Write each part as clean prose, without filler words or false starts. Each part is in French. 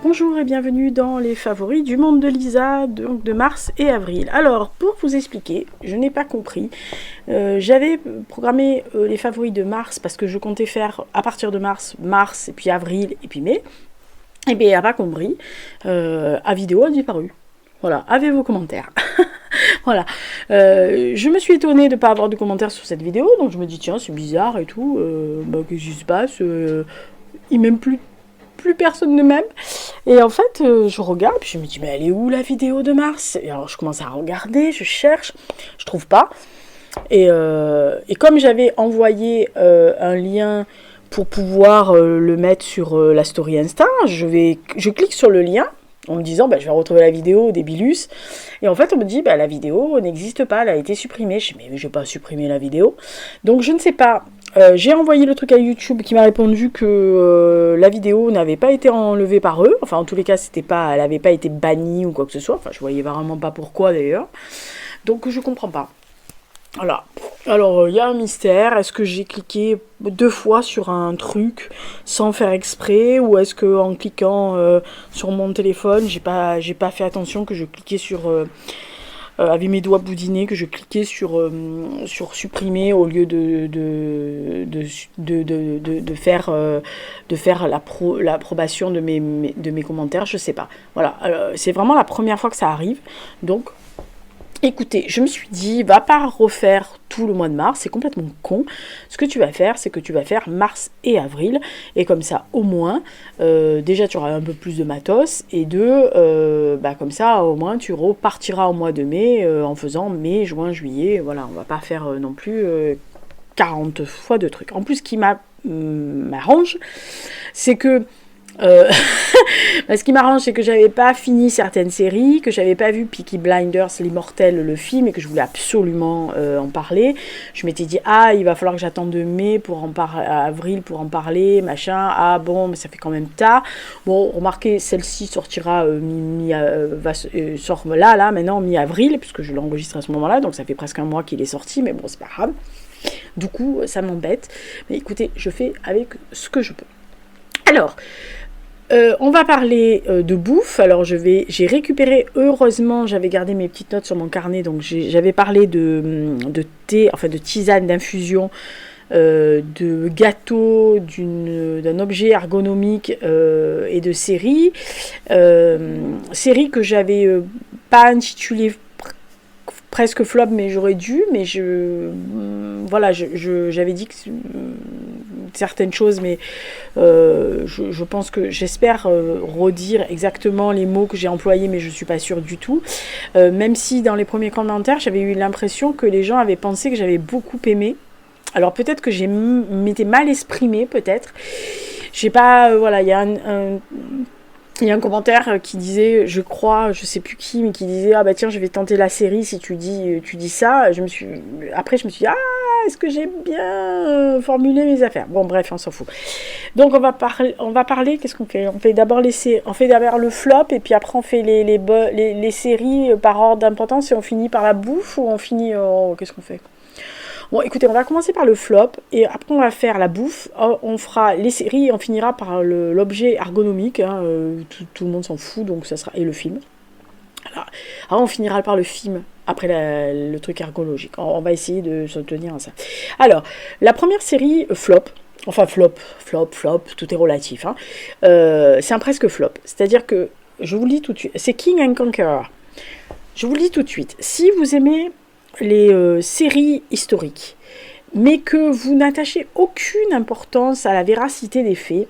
Bonjour et bienvenue dans les favoris du monde de Lisa, donc de mars et avril. Alors, pour vous expliquer, je n'ai pas compris. J'avais programmé les favoris de mars parce que je comptais faire à partir de mars, et puis avril, et puis mai. Et bien, à pas compris, à vidéo a disparu. Voilà, avez vos commentaires. Voilà. Je me suis étonnée de ne pas avoir de commentaires sur cette vidéo, donc je me dis, tiens, c'est bizarre et tout. Qu'est-ce qui se passe il m'aime plus personne ne m'aime. Et en fait, je regarde, puis je me dis, mais elle est où la vidéo de mars? Et alors je commence à regarder, je cherche, je trouve pas. Et comme j'avais envoyé un lien pour pouvoir le mettre sur la story Insta, je clique sur le lien en me disant, je vais retrouver la vidéo des Bilus. Et en fait, on me dit, la vidéo n'existe pas, elle a été supprimée. Je dis, mais je vais pas supprimer la vidéo. Donc, je ne sais pas. J'ai envoyé le truc à YouTube qui m'a répondu que la vidéo n'avait pas été enlevée par eux. Enfin, en tous les cas, elle n'avait pas été bannie ou quoi que ce soit. Enfin, je voyais vraiment pas pourquoi d'ailleurs. Donc, je comprends pas. Voilà. Alors, il y a un mystère. Est-ce que j'ai cliqué 2 fois sur un truc sans faire exprès, ou est-ce que en cliquant sur mon téléphone, j'ai pas fait attention que je cliquais sur avec mes doigts boudinés, que je cliquais sur supprimer au lieu de faire l'approbation de mes commentaires. Je sais pas. Voilà. C'est vraiment la première fois que ça arrive. Donc écoutez, je me suis dit, va pas refaire tout le mois de mars, c'est complètement con. Ce que tu vas faire, c'est que tu vas faire mars et avril, et comme ça, au moins, déjà tu auras un peu plus de matos, et comme ça, au moins, tu repartiras au mois de mai en faisant mai, juin, juillet. Voilà, on va pas faire non plus 40 fois de trucs. En plus, ce qui m'arrange, c'est que ce qui m'arrange, c'est que j'avais pas fini certaines séries, que j'avais pas vu Peaky Blinders, l'immortel, le film, et que je voulais absolument en parler. Je m'étais dit, il va falloir que j'attende de mai pour avril pour en parler, machin. Mais ça fait quand même tard. Bon, remarquez, celle-ci sortira sort là, maintenant, mi-avril, puisque je l'enregistre à ce moment-là, donc ça fait presque un mois qu'il est sorti, mais bon, c'est pas grave. Du coup, ça m'embête. Mais écoutez, je fais avec ce que je peux. Alors, on va parler de bouffe. Alors j'ai récupéré, heureusement, j'avais gardé mes petites notes sur mon carnet, donc j'avais parlé de thé, enfin de tisane, d'infusion, de gâteau, d'un objet ergonomique et de série. Série que j'avais pas intitulée presque flop, mais j'aurais dû, mais j'avais dit que certaines choses, mais je pense que j'espère redire exactement les mots que j'ai employés, mais je suis pas sûre du tout, même si dans les premiers commentaires j'avais eu l'impression que les gens avaient pensé que j'avais beaucoup aimé. Alors peut-être que m'étais mal exprimée, peut-être, j'ai pas, il y a un commentaire qui disait, je crois, je sais plus qui, mais qui disait, tiens, je vais tenter la série si tu dis ça. Après je me suis dit, est-ce que j'ai bien formulé mes affaires? Bon, bref, on s'en fout. Donc on va parler, qu'est-ce qu'on fait? On fait d'abord le flop, et puis après on fait les séries par ordre d'importance, et on finit par la bouffe, ou on finit, qu'est-ce qu'on fait? Bon, écoutez, on va commencer par le flop, et après on va faire la bouffe, on fera les séries, et on finira par l'objet ergonomique, tout le monde s'en fout, donc ça sera, et le film. Alors on finira par le film, après le truc ergologique. On va essayer de se tenir à ça. Alors, la première série, flop, tout est relatif, c'est un presque flop, c'est-à-dire que, je vous le dis tout de suite, c'est King and Conqueror. Je vous le dis tout de suite, si vous aimez les séries historiques, mais que vous n'attachez aucune importance à la véracité des faits,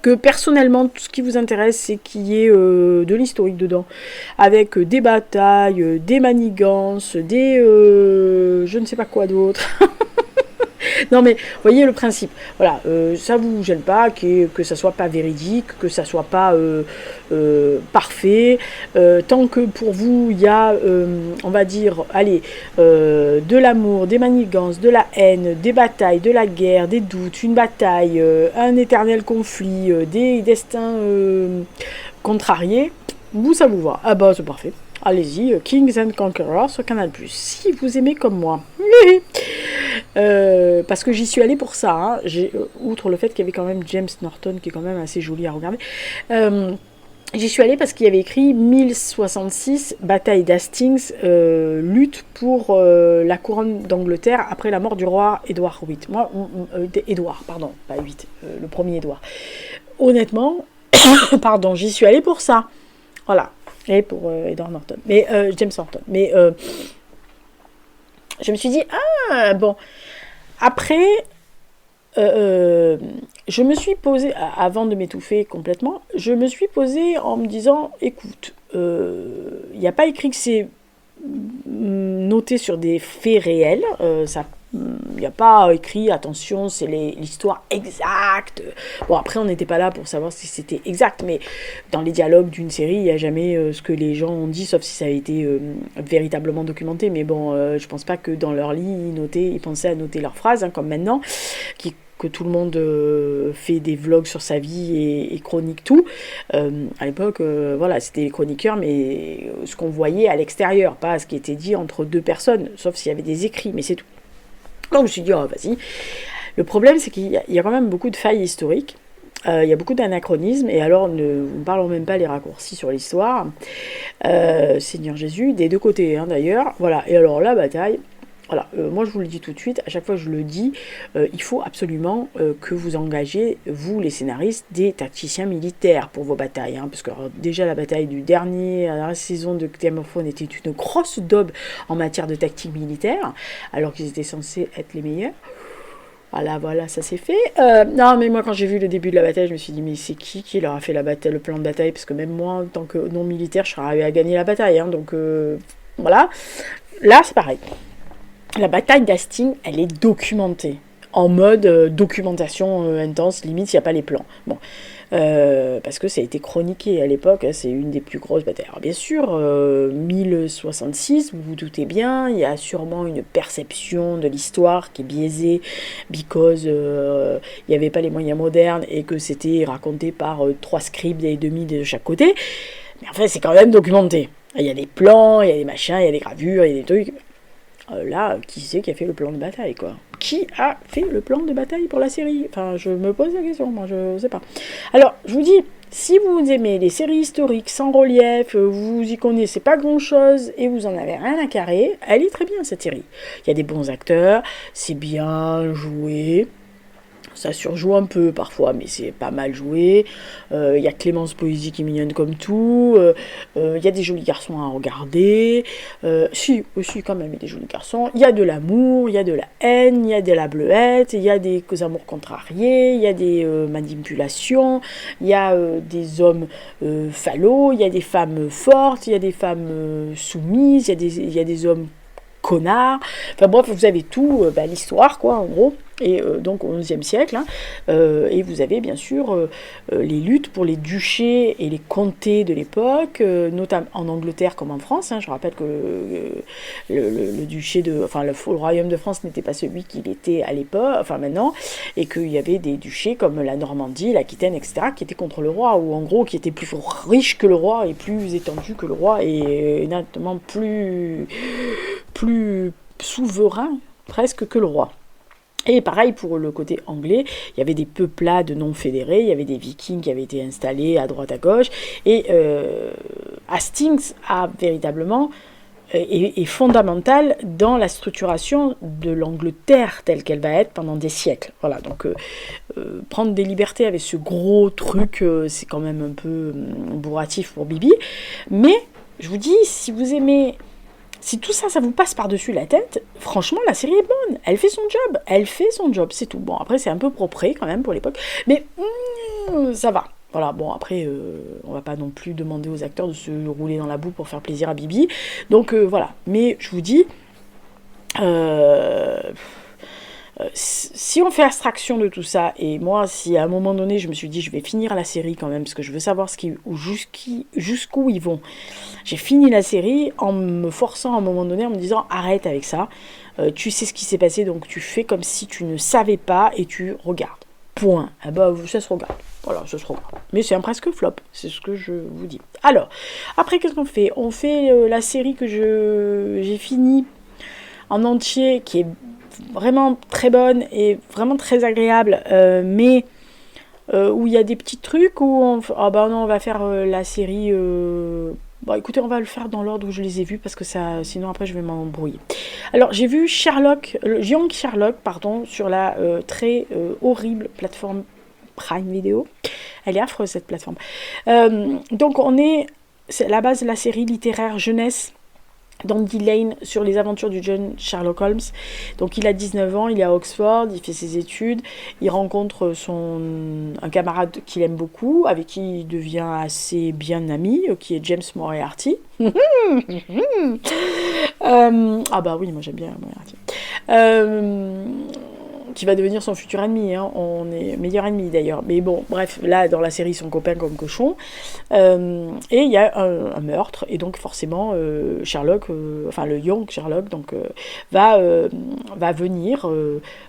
que personnellement tout ce qui vous intéresse c'est qu'il y ait de l'historique dedans, avec des batailles, des manigances, je ne sais pas quoi d'autre. Non mais voyez le principe, voilà, ça vous gêne pas que ça soit pas véridique, que ça soit pas parfait, tant que pour vous il y a on va dire, de l'amour, des manigances, de la haine, des batailles, de la guerre, des doutes, une bataille, un éternel conflit, des destins contrariés, ça vous va, c'est parfait. Allez-y, Kings and Conquerors sur Canal+, si vous aimez comme moi. parce que j'y suis allée pour ça, hein. Outre le fait qu'il y avait quand même James Norton, qui est quand même assez joli à regarder, j'y suis allée parce qu'il y avait écrit 1066, bataille d'Hastings, lutte pour la couronne d'Angleterre après la mort du roi Édouard VIII. Édouard, pardon, pas 8, le premier Édouard. Honnêtement, pardon, j'y suis allée pour ça. Voilà, et pour Edward Norton, mais James Norton. Mais je me suis dit, ah, bon, après, je me suis posée, avant de m'étouffer complètement, je me suis posée en me disant, écoute, il n'y a pas écrit que c'est noté sur des faits réels, il n'y a pas écrit, attention, c'est l'histoire exacte. Bon, après, on n'était pas là pour savoir si c'était exact, mais dans les dialogues d'une série, il n'y a jamais ce que les gens ont dit, sauf si ça a été véritablement documenté. Mais bon, je pense pas que dans leur lit, ils pensaient à noter leurs phrases, hein, comme maintenant, que tout le monde fait des vlogs sur sa vie et chronique tout. À l'époque, voilà, c'était les chroniqueurs, mais ce qu'on voyait à l'extérieur, pas ce qui était dit entre deux personnes, sauf s'il y avait des écrits, mais c'est tout. Donc je me suis dit, oh vas-y. Le problème, c'est qu'il y a quand même beaucoup de failles historiques. Il y a beaucoup d'anachronismes, et alors ne parlons même pas les raccourcis sur l'histoire. Seigneur Jésus, des deux côtés, hein, d'ailleurs. Voilà, et alors la bataille, voilà, moi je vous le dis tout de suite, à chaque fois je le dis, il faut absolument que vous engagez, vous les scénaristes, des tacticiens militaires pour vos batailles, hein, parce que alors, déjà la bataille du dernier, à la saison de Game of Thrones était une grosse daube en matière de tactique militaire, alors qu'ils étaient censés être les meilleurs. Voilà, ça s'est fait. Non, mais moi, quand j'ai vu le début de la bataille, je me suis dit, mais c'est qui leur a fait la bataille, le plan de bataille? Parce que même moi, en tant que non-militaire, je serais arrivé à gagner la bataille. Hein, donc, voilà. Là, c'est pareil. La bataille d'Hastings, elle est documentée. En mode documentation intense, limite, il n'y a pas les plans. Bon. Parce que ça a été chroniqué à l'époque, hein, c'est une des plus grosses batailles. Alors bien sûr, 1066, vous vous doutez bien, il y a sûrement une perception de l'histoire qui est biaisée, because il n'y avait pas les moyens modernes et que c'était raconté par 3 scribes et demi de chaque côté. Mais en fait, c'est quand même documenté. Il y a des plans, il y a des machins, il y a des gravures, il y a des trucs. Là, qui c'est qui a fait le plan de bataille, quoi? Qui a fait le plan de bataille pour la série? Enfin, je me pose la question, moi, je sais pas. Alors, je vous dis, si vous aimez les séries historiques sans relief, vous y connaissez pas grand-chose et vous en avez rien à carrer, elle est très bien, cette série. Il y a des bons acteurs, c'est bien joué. Ça surjoue un peu parfois, mais c'est pas mal joué. Il y a Clémence Poésy qui est mignonne comme tout. Il y a des jolis garçons à regarder. Si, aussi quand même, il y a des jolis garçons. Il y a de l'amour, il y a de la haine, il y a de la bleuette, il y a des amours contrariés, il y a des manipulations, il y a des hommes fallot, il y a des femmes fortes, il y a des femmes soumises, il y a des hommes connards. Enfin bref, vous avez tout, l'histoire, quoi, en gros. Et donc au XIe siècle, hein, et vous avez bien sûr les luttes pour les duchés et les comtés de l'époque, notamment en Angleterre comme en France. Hein. Je rappelle que le duché le royaume de France n'était pas celui qu'il était à l'époque, enfin maintenant, et qu'il y avait des duchés comme la Normandie, l'Aquitaine, etc., qui étaient contre le roi, ou en gros qui étaient plus riches que le roi et plus étendus que le roi, et nettement plus souverain presque que le roi. Et pareil pour le côté anglais, il y avait des peuplades non fédérées, il y avait des vikings qui avaient été installés à droite à gauche, et Hastings a véritablement est fondamental dans la structuration de l'Angleterre telle qu'elle va être pendant des siècles. Voilà, donc prendre des libertés avec ce gros truc, c'est quand même un peu bourratif pour Bibi, mais je vous dis, si vous aimez... Si tout ça, ça vous passe par-dessus la tête, franchement, la série est bonne. Elle fait son job, c'est tout. Bon, après, c'est un peu propre quand même pour l'époque, mais ça va. Voilà, bon, après, on va pas non plus demander aux acteurs de se rouler dans la boue pour faire plaisir à Bibi. Donc, voilà. Mais je vous dis... si on fait abstraction de tout ça, et moi, si à un moment donné, je me suis dit, je vais finir la série quand même, parce que je veux savoir jusqu'où ils vont. J'ai fini la série en me forçant à un moment donné, en me disant, arrête avec ça, tu sais ce qui s'est passé, donc tu fais comme si tu ne savais pas, et tu regardes. Point. Ah bah, ça se regarde. Voilà, ça se regarde. Mais c'est un presque flop, c'est ce que je vous dis. Alors, après, qu'est-ce qu'on fait? On fait la série que j'ai finie en entier, qui est vraiment très bonne et vraiment très agréable, mais où il y a des petits trucs où on va faire la série. Bon, écoutez, on va le faire dans l'ordre où je les ai vus parce que ça, sinon après je vais m'embrouiller. Alors, j'ai vu Young Sherlock, pardon, sur la très horrible plateforme Prime Video. Elle est affreuse cette plateforme. Donc, c'est la base de la série littéraire jeunesse d'Andy Lane sur les aventures du jeune Sherlock Holmes. Donc il a 19 ans, il est à Oxford, il fait ses études, il rencontre un camarade qu'il aime beaucoup, avec qui il devient assez bien ami, qui est James Moriarty. Ah bah oui, moi j'aime bien Moriarty. Qui va devenir son futur ennemi, hein. On est meilleur ennemi d'ailleurs. Mais bon, bref, là dans la série ils sont copains comme cochons. Et il y a un meurtre, et donc forcément Sherlock, enfin le Young Sherlock, donc va venir,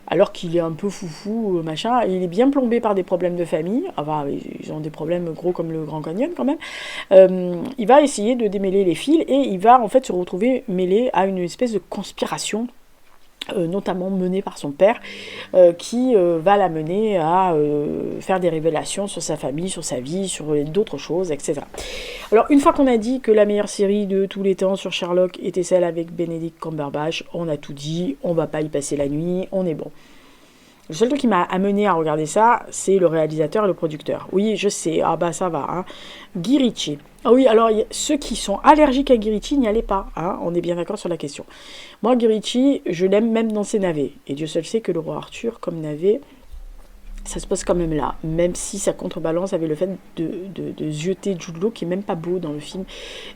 alors qu'il est un peu foufou, machin. Il est bien plombé par des problèmes de famille. Enfin, ils ont des problèmes gros comme le Grand Canyon quand même. Il va essayer de démêler les fils, et il va en fait se retrouver mêlé à une espèce de conspiration. Notamment menée par son père, qui va l'amener à faire des révélations sur sa famille, sur sa vie, sur d'autres choses, etc. Alors, une fois qu'on a dit que la meilleure série de tous les temps sur Sherlock était celle avec Benedict Cumberbatch, on a tout dit, on va pas y passer la nuit, on est bon. Le seul truc qui m'a amené à regarder ça, c'est le réalisateur et le producteur. Oui, je sais, ah bah ça va, hein. Guy Ritchie. Ah oui, alors ceux qui sont allergiques à Guy Ritchie, n'y allez pas, hein, on est bien d'accord sur la question. Moi, Guy Ritchie, je l'aime même dans ses navets. Et Dieu seul sait que le roi Arthur, comme navet, ça se passe quand même là, même si ça contrebalance avec le fait de zioter Jude Law, qui est même pas beau dans le film,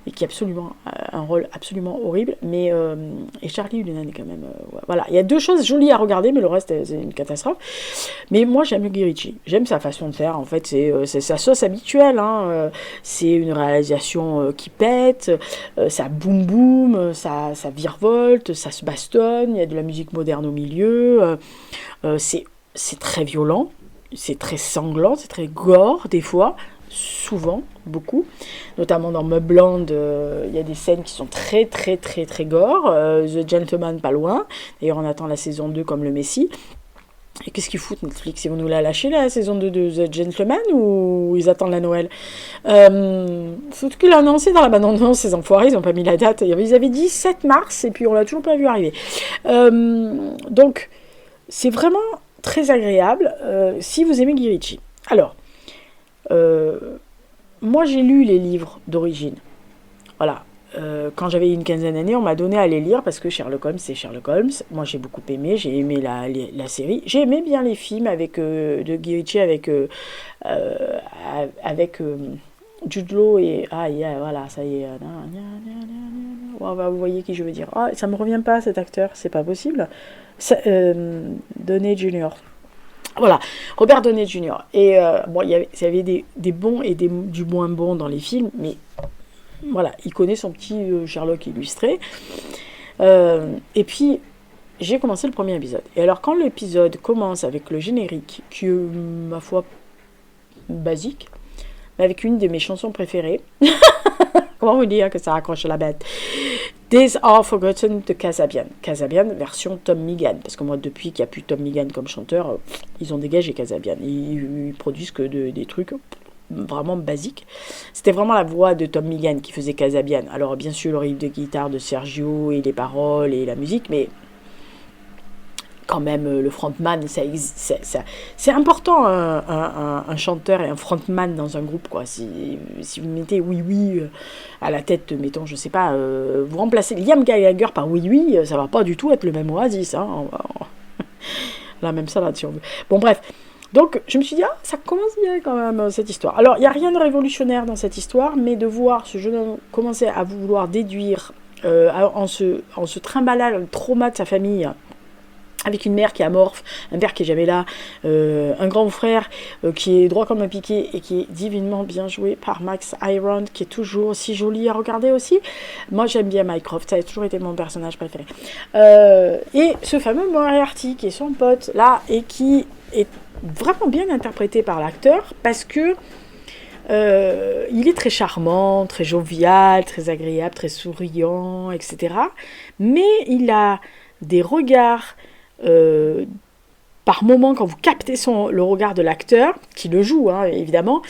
et qui a absolument un rôle absolument horrible, mais et Charlie Hunnam est quand même... voilà, il y a deux choses jolies à regarder, mais le reste, c'est une catastrophe. Mais moi, j'aime Guy Ritchie, j'aime sa façon de faire, en fait, c'est sa sauce habituelle, hein. C'est une réalisation qui pète, ça boum boum, ça virevolte, ça se bastonne, il y a de la musique moderne au milieu, c'est très violent, c'est très sanglant, c'est très gore des fois, souvent, beaucoup. Notamment dans Mobland, il y a des scènes qui sont très très très très gore. The Gentleman, pas loin. D'ailleurs, on attend la saison 2 comme le Messie. Et qu'est-ce qu'ils foutent Netflix? Ils vont nous la lâcher la saison 2 de The Gentleman, ou ils attendent la Noël? Faut qu'ils l'ont annoncé dans la bande-annonce, ces enfoirés, ils n'ont pas mis la date. Ils avaient dit 7 mars et puis on l'a toujours pas vu arriver. Donc, c'est vraiment très agréable si vous aimez Guy Ritchie. Alors, moi j'ai lu les livres d'origine. Voilà. Quand j'avais une quinzaine d'années, on m'a donné à les lire parce que Sherlock Holmes, c'est Sherlock Holmes. Moi j'ai beaucoup aimé, j'ai aimé la série. J'ai aimé bien les films de Guy Ritchie avec Jude Law et... Ah, voilà, ça y est. Vous voyez qui je veux dire. Ah, ça me revient pas cet acteur, c'est pas possible. Downey Jr. Voilà, Robert Downey Jr. Et bon, il y avait des bons et du moins bon dans les films, mais voilà, il connaît son petit Sherlock illustré. Et puis, j'ai commencé le premier épisode. Et alors, quand l'épisode commence avec le générique, qui est, ma foi, basique, mais avec une de mes chansons préférées, comment vous dire que ça accroche la bête? Days Are Forgotten de Kasabian. Kasabian version Tom Meegan. Parce que moi, depuis qu'il n'y a plus Tom Meegan comme chanteur, ils ont dégagé Kasabian. Ils produisent que des trucs vraiment basiques. C'était vraiment la voix de Tom Meegan qui faisait Kasabian. Alors, bien sûr, le riff de guitare de Sergio et les paroles et la musique, mais quand même, le frontman, c'est important, un chanteur et un frontman dans un groupe, quoi. Si vous mettez oui à la tête, mettons, je sais pas, vous remplacez Liam Gallagher par oui, ça va pas du tout être le même Oasis, hein. Là, même ça, là-dessus. Bon, bref. Donc, je me suis dit, ça commence bien quand même, cette histoire. Alors, il n'y a rien de révolutionnaire dans cette histoire, mais de voir ce jeune homme commencer à vouloir déduire, en se trimballant le trauma de sa famille, avec une mère qui est amorphe, un père qui est jamais là, un grand frère qui est droit comme un piquet et qui est divinement bien joué par Max Iron, qui est toujours aussi joli à regarder aussi. Moi, j'aime bien Mycroft, ça a toujours été mon personnage préféré. Et ce fameux Moriarty, qui est son pote, là, et qui est vraiment bien interprété par l'acteur, parce que il est très charmant, très jovial, très agréable, très souriant, etc. Mais il a des regards par moment, quand vous captez le regard de l'acteur, qui le joue, hein, évidemment,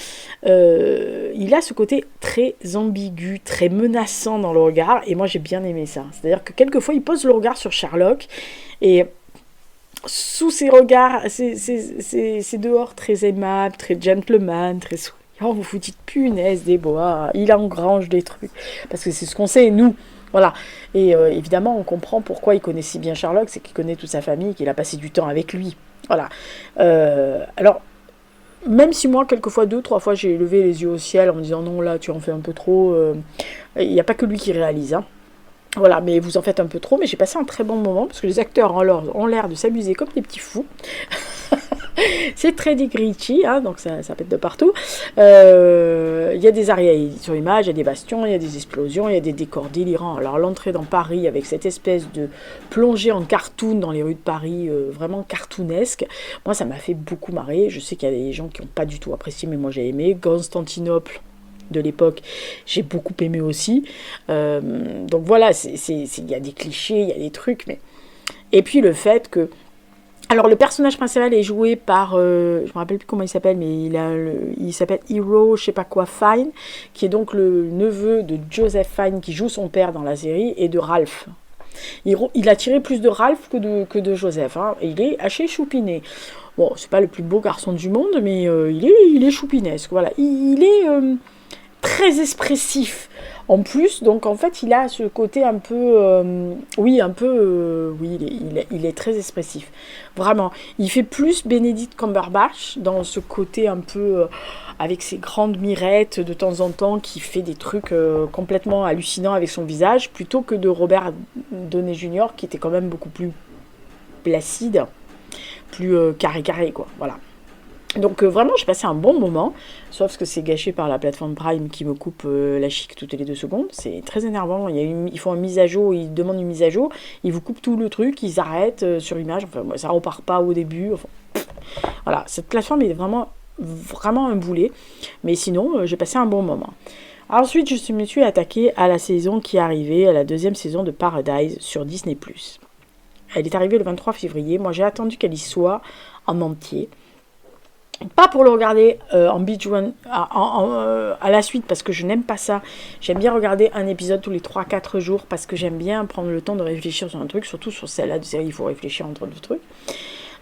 il a ce côté très ambigu, très menaçant dans le regard, et moi j'ai bien aimé ça. C'est-à-dire que quelquefois, il pose le regard sur Sherlock, et sous ses regards, c'est dehors très aimable, très gentleman, très souriant, vous vous dites punaise des bois, il engrange des trucs, parce que c'est ce qu'on sait, nous. Voilà. Et évidemment, on comprend pourquoi il connaît si bien Sherlock, c'est qu'il connaît toute sa famille, qu'il a passé du temps avec lui. Voilà. Alors, même si moi, quelquefois, 2-3 fois, j'ai levé les yeux au ciel en me disant non, là, tu en fais un peu trop. Il n'y a pas que lui qui réalise. Hein. Voilà, mais vous en faites un peu trop. Mais j'ai passé un très bon moment parce que les acteurs ont l'air de s'amuser comme des petits fous. C'est très Dick Ritchie, hein, donc ça pète de partout. Il y a des arrières sur l'image, il y a des bastions, il y a des explosions, il y a des décors délirants. Alors l'entrée dans Paris avec cette espèce de plongée en cartoon dans les rues de Paris, vraiment cartoonesque, moi ça m'a fait beaucoup marrer. Je sais qu'il y a des gens qui n'ont pas du tout apprécié, mais moi j'ai aimé. Constantinople de l'époque, j'ai beaucoup aimé aussi. Donc voilà, il y a des clichés, il y a des trucs, mais... Et puis le fait que... Alors le personnage principal est joué par, je me rappelle plus comment il s'appelle, mais il s'appelle Hero, je sais pas quoi, Fine, qui est donc le neveu de Joseph Fine, qui joue son père dans la série, et de Ralph. Il a tiré plus de Ralph que de Joseph, hein, et il est assez choupiné. Bon, c'est pas le plus beau garçon du monde, mais il est choupinesque, voilà. Il est très expressif. En plus, donc en fait, il a ce côté un peu... oui, il est très expressif. Vraiment. Il fait plus Benedict Cumberbatch dans ce côté un peu... avec ses grandes mirettes de temps en temps, qui fait des trucs complètement hallucinants avec son visage, plutôt que de Robert Downey Jr., qui était quand même beaucoup plus placide, plus carré, quoi. Voilà. Donc vraiment, j'ai passé un bon moment, sauf que c'est gâché par la plateforme Prime qui me coupe la chic toutes les 2 secondes. C'est très énervant. Ils font une mise à jour, ils demandent une mise à jour, ils vous coupent tout le truc, ils arrêtent sur l'image. Enfin, ça repart pas au début. Enfin, voilà, cette plateforme est vraiment un boulet. Mais sinon, j'ai passé un bon moment. Ensuite, je me suis attaquée à la saison qui est arrivée, à la 2e saison de Paradise sur Disney+. Elle est arrivée le 23 février. Moi, j'ai attendu qu'elle y soit en entier. Pas pour le regarder en binge one à la suite parce que je n'aime pas ça. J'aime bien regarder un épisode tous les 3-4 jours parce que j'aime bien prendre le temps de réfléchir sur un truc, surtout sur celle-là de série, il faut réfléchir entre deux trucs.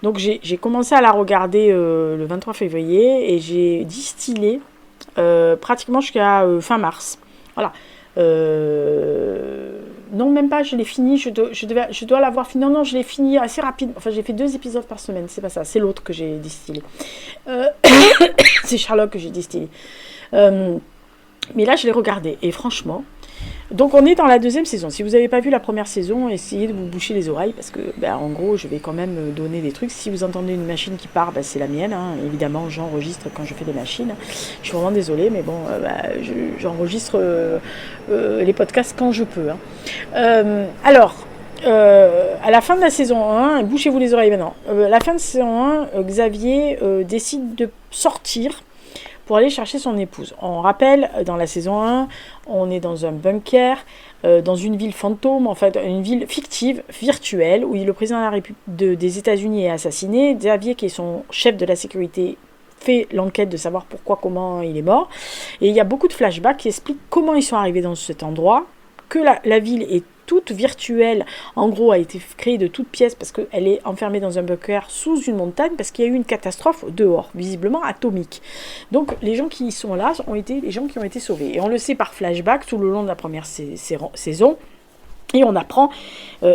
Donc j'ai commencé à la regarder le 23 février et j'ai distillé pratiquement jusqu'à fin mars. Voilà. Non, même pas, je l'ai fini, je dois l'avoir fini. Non, je l'ai fini assez rapide. Enfin, j'ai fait 2 épisodes par semaine, c'est pas ça, c'est l'autre que j'ai distillé. C'est Sherlock que j'ai distillé. Mais là, je l'ai regardé, et franchement... Donc, on est dans la 2e saison. Si vous n'avez pas vu la première saison, essayez de vous boucher les oreilles, parce que, en gros, je vais quand même donner des trucs. Si vous entendez une machine qui part, c'est la mienne. Hein. Évidemment, j'enregistre quand je fais des machines. Je suis vraiment désolée, mais bon, j'enregistre les podcasts quand je peux. Hein. Alors... à la fin de la saison 1, bouchez-vous les oreilles maintenant, la fin de saison 1, Xavier décide de sortir pour aller chercher son épouse. On rappelle, dans la saison 1, on est dans un bunker, dans une ville fantôme, en fait, une ville fictive, virtuelle, où le président de la République des États-Unis est assassiné. Xavier, qui est son chef de la sécurité, fait l'enquête de savoir pourquoi, comment il est mort. Et il y a beaucoup de flashbacks qui expliquent comment ils sont arrivés dans cet endroit, que la ville est toute virtuelle, en gros, a été créée de toutes pièces parce qu'elle est enfermée dans un bunker sous une montagne parce qu'il y a eu une catastrophe dehors, visiblement atomique. Donc les gens qui sont là ont été les gens qui ont été sauvés. Et on le sait par flashback tout le long de la première saison. Et on apprend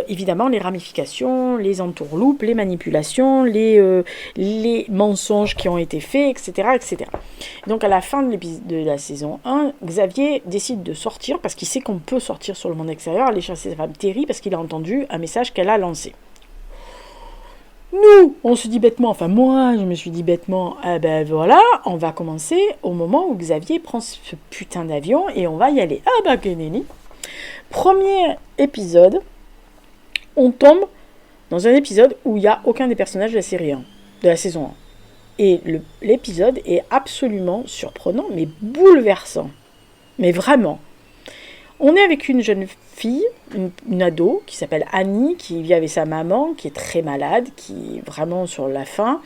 évidemment les ramifications, les entourloupes, les manipulations, les mensonges qui ont été faits, etc. etc. Donc à la fin de la saison 1, Xavier décide de sortir parce qu'il sait qu'on peut sortir sur le monde extérieur, aller chasser sa femme Terry parce qu'il a entendu un message qu'elle a lancé. Nous, on se dit bêtement, enfin moi je me suis dit bêtement, voilà, on va commencer au moment où Xavier prend ce putain d'avion et on va y aller. Keneni. Premier épisode, on tombe dans un épisode où il n'y a aucun des personnages de la série 1, de la saison 1. Et l'épisode est absolument surprenant, mais bouleversant. Mais vraiment. On est avec une jeune fille, une ado, qui s'appelle Annie, qui vit avec sa maman, qui est très malade, qui est vraiment sur la fin,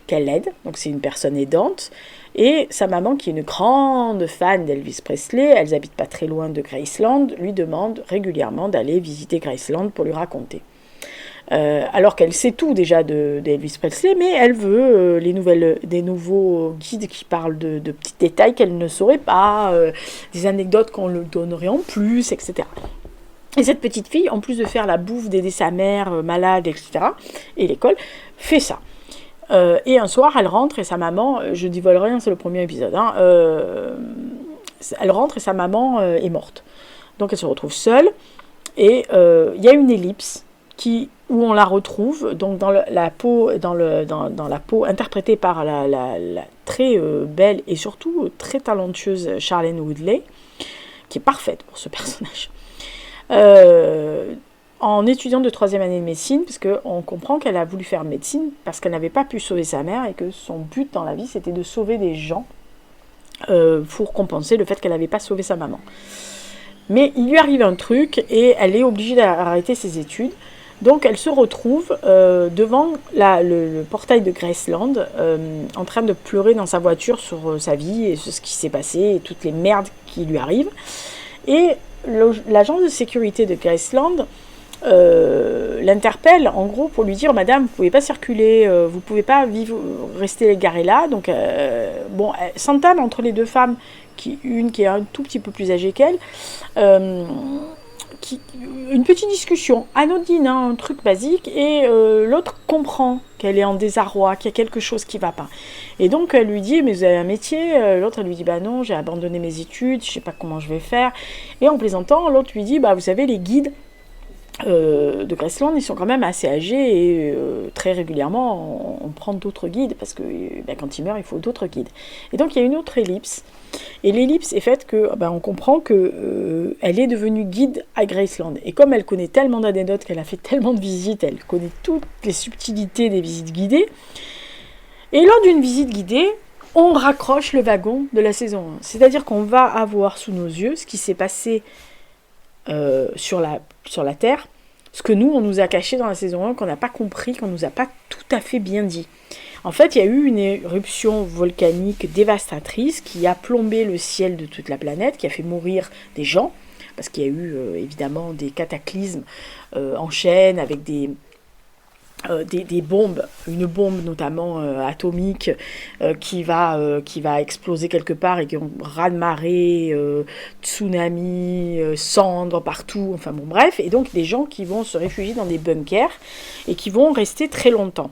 qu'elle aide, donc c'est une personne aidante. Et sa maman, qui est une grande fan d'Elvis Presley, elles habitent pas très loin de Graceland, lui demande régulièrement d'aller visiter Graceland pour lui raconter. Alors qu'elle sait tout déjà d'Elvis Presley, mais elle veut des nouveaux guides qui parlent de petits détails qu'elle ne saurait pas, des anecdotes qu'on lui donnerait en plus, etc. Et cette petite fille, en plus de faire la bouffe, d'aider sa mère malade, etc., et l'école, fait ça. Et un soir, elle rentre et sa maman, je divulgue rien, c'est le premier épisode, hein, elle rentre et sa maman est morte. Donc elle se retrouve seule, et il y a une ellipse où on la retrouve donc dans la peau interprétée par la très belle et surtout très talentueuse Charlene Woodley, qui est parfaite pour ce personnage. En étudiant de 3e année de médecine, parce qu'on comprend qu'elle a voulu faire médecine parce qu'elle n'avait pas pu sauver sa mère et que son but dans la vie c'était de sauver des gens pour compenser le fait qu'elle n'avait pas sauvé sa maman. Mais il lui arrive un truc et elle est obligée d'arrêter ses études. Donc elle se retrouve devant le portail de Graceland en train de pleurer dans sa voiture sur sa vie et sur ce qui s'est passé et toutes les merdes qui lui arrivent. Et l'agence de sécurité de Graceland l'interpelle en gros pour lui dire: Madame, vous ne pouvez pas circuler, vous ne pouvez pas rester garée là. Donc bon, elle s'entame entre les deux femmes, une qui est un tout petit peu plus âgée qu'elle, une petite discussion anodine, hein, un truc basique, et l'autre comprend qu'elle est en désarroi, qu'il y a quelque chose qui ne va pas. Et donc elle lui dit: mais vous avez un métier? L'autre elle lui dit: bah non, j'ai abandonné mes études, je ne sais pas comment je vais faire. Et en plaisantant, l'autre lui dit: bah vous savez, les guides de Graceland, ils sont quand même assez âgés et très régulièrement on prend d'autres guides parce que quand ils meurent il faut d'autres guides. Et donc il y a une autre ellipse, et l'ellipse est faite que on comprend que elle est devenue guide à Graceland, et comme elle connaît tellement d'anecdotes, qu'elle a fait tellement de visites, elle connaît toutes les subtilités des visites guidées, et lors d'une visite guidée on raccroche le wagon de la saison 1, c'est-à-dire qu'on va avoir sous nos yeux ce qui s'est passé sur la Terre, ce que nous, on nous a caché dans la saison 1, qu'on n'a pas compris, qu'on nous a pas tout à fait bien dit. En fait, il y a eu une éruption volcanique dévastatrice qui a plombé le ciel de toute la planète, qui a fait mourir des gens, parce qu'il y a eu évidemment des cataclysmes en chaîne avec des bombes, une bombe notamment atomique qui va exploser quelque part, et qui ont raz-de-marée, tsunami, cendres partout, enfin bon bref, et donc des gens qui vont se réfugier dans des bunkers et qui vont rester très longtemps.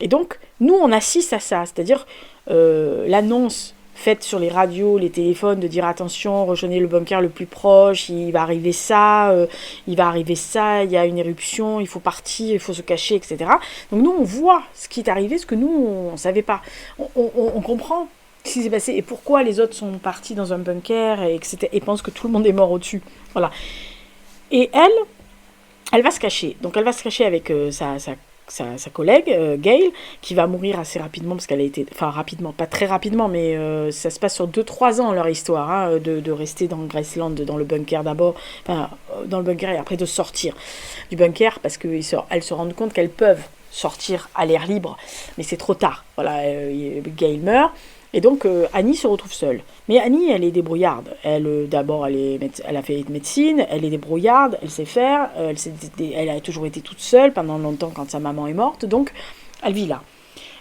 Et donc nous on assiste à ça, c'est-à-dire l'annonce faite sur les radios, les téléphones, de dire: attention, rejoignez le bunker le plus proche, il va arriver ça, il y a une éruption, il faut partir, il faut se cacher, etc. Donc nous, on voit ce qui est arrivé, ce que nous, on ne savait pas. On comprend ce qui s'est passé et pourquoi les autres sont partis dans un bunker et pensent que tout le monde est mort au-dessus. Voilà. Et elle va se cacher. Donc elle va se cacher avec sa collègue, Gail, qui va mourir assez rapidement, parce qu'elle a été... Enfin, rapidement, pas très rapidement, mais ça se passe sur 2-3 ans, leur histoire, hein, de rester dans Graceland, dans le bunker d'abord, enfin, dans le bunker, et après de sortir du bunker, parce qu'elles se rendent compte qu'elles peuvent sortir à l'air libre, mais c'est trop tard. Voilà, Gail meurt, et donc Annie se retrouve seule. Mais Annie, elle est débrouillarde. D'abord, elle a fait médecine, elle est débrouillarde, elle sait faire, elle a toujours été toute seule pendant longtemps quand sa maman est morte, donc elle vit là.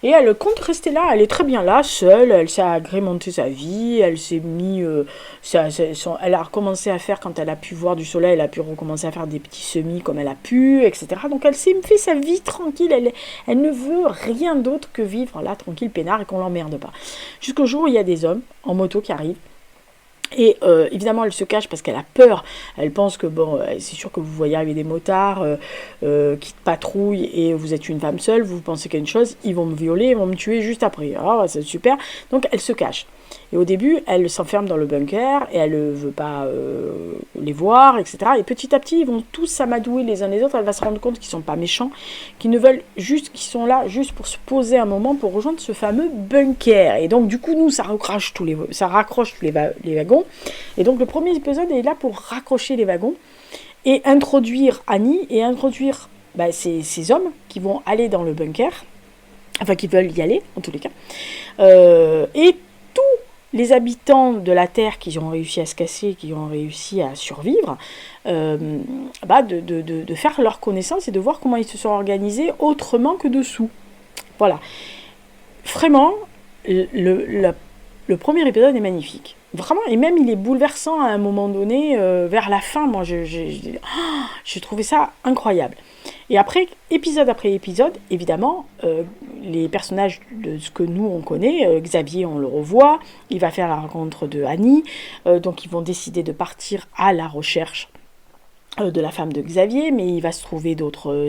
Et elle compte rester là, elle est très bien là, seule, elle s'est agrémentée sa vie, elle s'est mis... elle a recommencé à faire, quand elle a pu voir du soleil, elle a pu recommencer à faire des petits semis comme elle a pu, etc. Donc elle s'est fait sa vie tranquille, elle ne veut rien d'autre que vivre là, tranquille, peinard, et qu'on l'emmerde pas. Jusqu'au jour où il y a des hommes en moto qui arrivent. Et évidemment elle se cache parce qu'elle a peur, elle pense que c'est sûr que vous voyez arriver des motards qui patrouillent et vous êtes une femme seule, vous pensez qu'il y a une chose, ils vont me violer, ils vont me tuer juste après, c'est super, donc elle se cache. Et au début, elle s'enferme dans le bunker et elle ne veut pas les voir, etc. Et petit à petit, ils vont tous s'amadouer les uns les autres. Elle va se rendre compte qu'ils ne sont pas méchants, qu'ils qu'ils sont là juste pour se poser un moment pour rejoindre ce fameux bunker. Et donc, du coup, nous, ça raccroche tous les wagons. Et donc, le premier épisode est là pour raccrocher les wagons et introduire Annie et introduire ces hommes qui vont aller dans le bunker, enfin qui veulent y aller en tous les cas, et tous les habitants de la Terre qui ont réussi à se casser, qui ont réussi à survivre, de faire leur connaissance et de voir comment ils se sont organisés autrement que dessous. Voilà. Vraiment, le premier épisode est magnifique. Vraiment, et même il est bouleversant à un moment donné, vers la fin, moi j'ai trouvé ça incroyable. Et après épisode, évidemment, les personnages de ce que nous on connaît, Xavier on le revoit, il va faire la rencontre de Annie, donc ils vont décider de partir à la recherche de la femme de Xavier, mais il va se trouver d'autres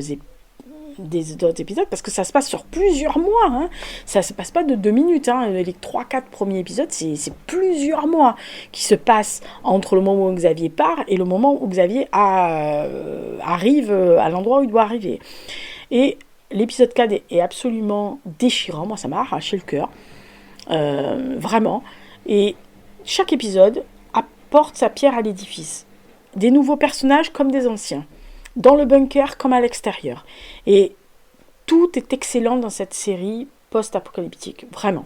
épisodes, parce que ça se passe sur plusieurs mois, hein. Ça se passe pas de 2 minutes, hein. Les 3-4 premiers épisodes, c'est plusieurs mois qui se passent entre le moment où Xavier part et le moment où Xavier arrive à l'endroit où il doit arriver. Et l'épisode 4 est absolument déchirant, moi ça m'a arraché le cœur, vraiment, et chaque épisode apporte sa pierre à l'édifice, des nouveaux personnages comme des anciens, dans le bunker comme à l'extérieur. Et tout est excellent dans cette série post-apocalyptique, vraiment.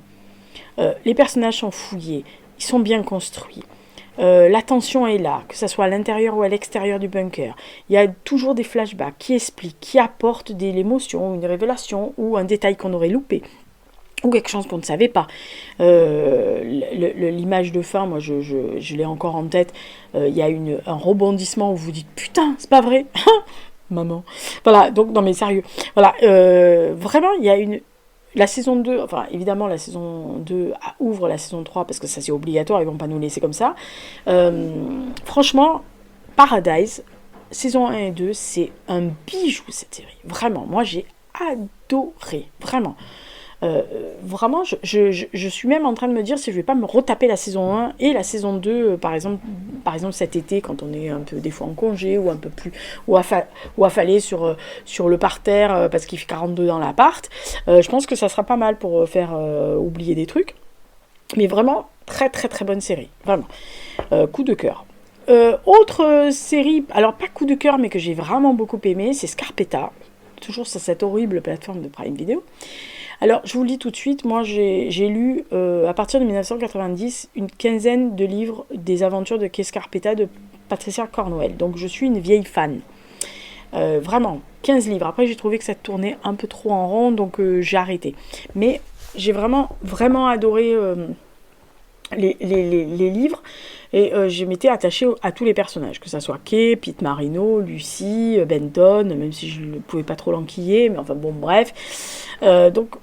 Les personnages sont fouillés, ils sont bien construits. La tension est là, que ce soit à l'intérieur ou à l'extérieur du bunker. Il y a toujours des flashbacks qui expliquent, qui apportent de l'émotion, une révélation ou un détail qu'on aurait loupé. Ou quelque chose qu'on ne savait pas. L'image de fin, moi je l'ai encore en tête. Il y a un rebondissement où vous dites putain, c'est pas vrai, maman. Voilà, donc non mais sérieux. Voilà, vraiment il y a la saison 2, enfin évidemment la saison 2 ouvre la saison 3 parce que ça c'est obligatoire, ils vont pas nous laisser comme ça. Franchement, Paradise, saison 1 et 2, c'est un bijou cette série. Vraiment, moi j'ai adoré, vraiment. Vraiment, je suis même en train de me dire si je vais pas me retaper la saison 1 et la saison 2, par exemple cet été, quand on est un peu des fois en congé ou un peu plus, ou affalé sur le parterre parce qu'il fait 42 dans l'appart. Je pense que ça sera pas mal pour faire oublier des trucs. Mais vraiment, très très très bonne série, vraiment. Coup de cœur. Autre série, alors pas coup de cœur, mais que j'ai vraiment beaucoup aimé, c'est Scarpetta. Toujours sur cette horrible plateforme de Prime Video. Alors, je vous le dis tout de suite, moi j'ai lu, à partir de 1990, une quinzaine de livres des aventures de Kay Scarpetta de Patricia Cornwell. Donc, je suis une vieille fan. Vraiment, 15 livres. Après, j'ai trouvé que ça tournait un peu trop en rond, donc j'ai arrêté. Mais j'ai vraiment, vraiment adoré les livres. Et je m'étais attachée à tous les personnages, que ça soit Kay, Pete Marino, Lucy, Benton, même si je ne pouvais pas trop l'enquiller, mais enfin bon, bref. Donc,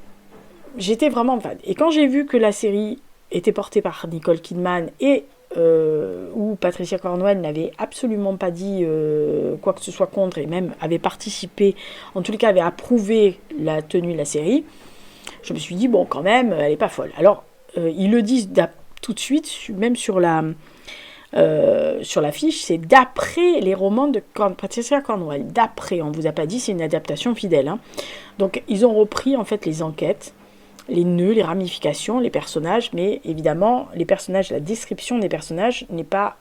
j'étais vraiment fan. Et quand j'ai vu que la série était portée par Nicole Kidman et où Patricia Cornwell n'avait absolument pas dit quoi que ce soit contre, et même avait participé, en tous les cas avait approuvé la tenue de la série, je me suis dit, bon, quand même, elle n'est pas folle. Alors, ils le disent tout de suite, même sur l'affiche, c'est d'après les romans de Patricia Cornwell. D'après, on ne vous a pas dit, c'est une adaptation fidèle. Hein. Donc, ils ont repris en fait les enquêtes, les nœuds, les ramifications, les personnages, mais évidemment, les personnages, la description des personnages n'est pas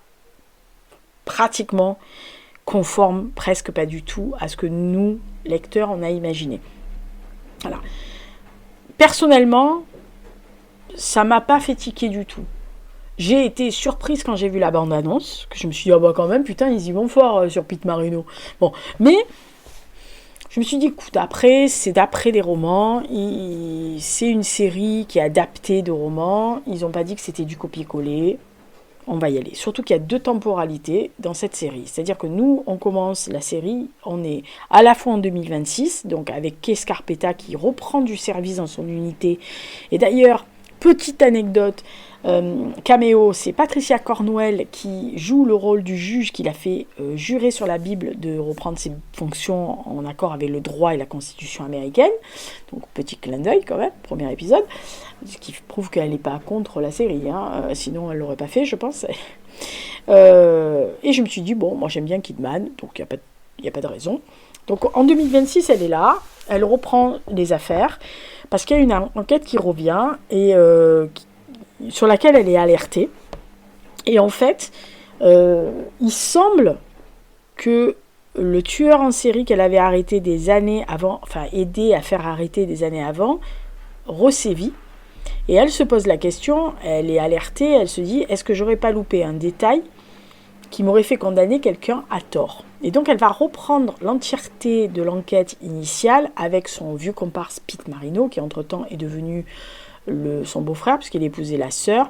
pratiquement conforme, presque pas du tout, à ce que nous, lecteurs, on a imaginé. Voilà. Personnellement, ça m'a pas fait tiquer du tout. J'ai été surprise quand j'ai vu la bande-annonce, que je me suis dit, ah bah quand même, putain, ils y vont fort sur Pete Marino. Bon, mais je me suis dit, écoute, c'est d'après des romans, c'est une série qui est adaptée de romans, ils n'ont pas dit que c'était du copier-coller, on va y aller. Surtout qu'il y a 2 temporalités dans cette série, c'est-à-dire que nous, on commence la série, on est à la fois en 2026, donc avec Kay Scarpetta qui reprend du service dans son unité, et d'ailleurs, petite anecdote, Caméo, c'est Patricia Cornwell qui joue le rôle du juge qui l'a fait jurer sur la Bible de reprendre ses fonctions en accord avec le droit et la Constitution américaine. Donc petit clin d'œil quand même, premier épisode, ce qui prouve qu'elle n'est pas contre la série, sinon elle ne l'aurait pas fait, je pense. Et je me suis dit, bon, moi j'aime bien Kidman, donc il n'y a pas de raison. Donc en 2026, elle est là, elle reprend les affaires, parce qu'il y a une enquête qui revient, et sur laquelle elle est alertée. Et en fait, il semble que le tueur en série qu'elle avait arrêté des années avant, enfin aidé à faire arrêter des années avant, resévit. Et elle se pose la question, elle est alertée, elle se dit, est-ce que j'aurais pas loupé un détail qui m'aurait fait condamner quelqu'un à tort? Et donc elle va reprendre l'entièreté de l'enquête initiale avec son vieux comparse Pete Marino, qui entre-temps est devenu son beau-frère, puisqu'il a épousé la sœur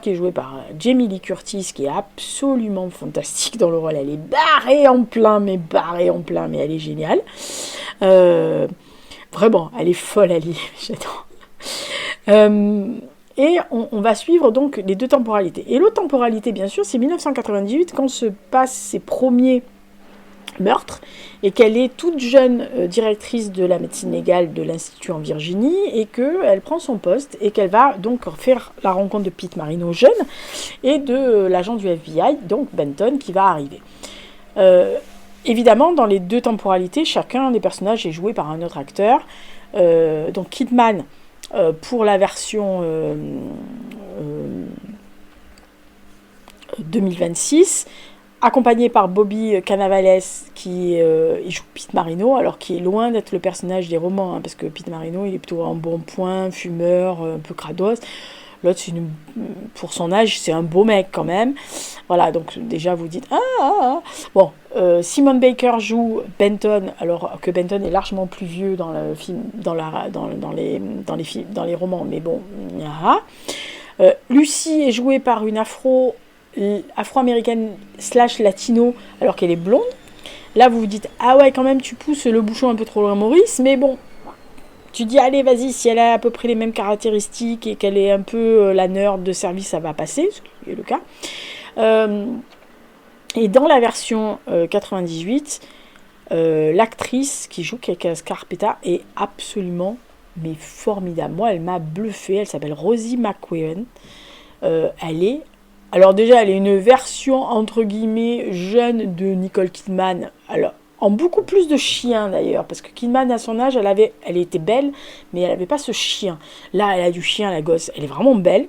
qui est jouée par Jamie Lee Curtis, qui est absolument fantastique dans le rôle. Elle est barrée en plein, mais elle est géniale. Vraiment, elle est folle, elle est... J'adore. Et on va suivre donc les deux temporalités. Et l'autre temporalité, bien sûr, c'est 1998, quand se passent ses premiers meurtres, et qu'elle est toute jeune directrice de la médecine légale de l'Institut en Virginie, et qu'elle prend son poste, et qu'elle va donc faire la rencontre de Pete Marino jeune, et de l'agent du FBI, donc Benton, qui va arriver. Évidemment, dans les deux temporalités, chacun des personnages est joué par un autre acteur. Donc Kidman, pour la version 2026, accompagné par Bobby Cannavales qui il joue Pete Marino, alors qui est loin d'être le personnage des romans, parce que Pete Marino il est plutôt en bon point, fumeur, un peu crados. L'autre, pour son âge, c'est un beau mec quand même. Voilà, donc déjà vous dites Bon, Simon Baker joue Benton, alors que Benton est largement plus vieux dans le film, dans les romans, mais bon. Lucie est jouée par une afro-américaine / latino, alors qu'elle est blonde. Là, vous vous dites ah ouais, quand même, tu pousses le bouchon un peu trop loin, Maurice, mais bon. Tu dis, allez, vas-y, si elle a à peu près les mêmes caractéristiques et qu'elle est un peu la nerd de service, ça va passer, ce qui est le cas. Et dans la version 98, l'actrice qui joue Keke Scarpetta est absolument mais formidable. Moi, elle m'a bluffée. Elle s'appelle Rosie McEwen. Elle est une version, entre guillemets, jeune de Nicole Kidman. Alors, en beaucoup plus de chien d'ailleurs, parce que Kidman à son âge, elle était belle, mais elle n'avait pas ce chien. Là, elle a du chien, la gosse, elle est vraiment belle.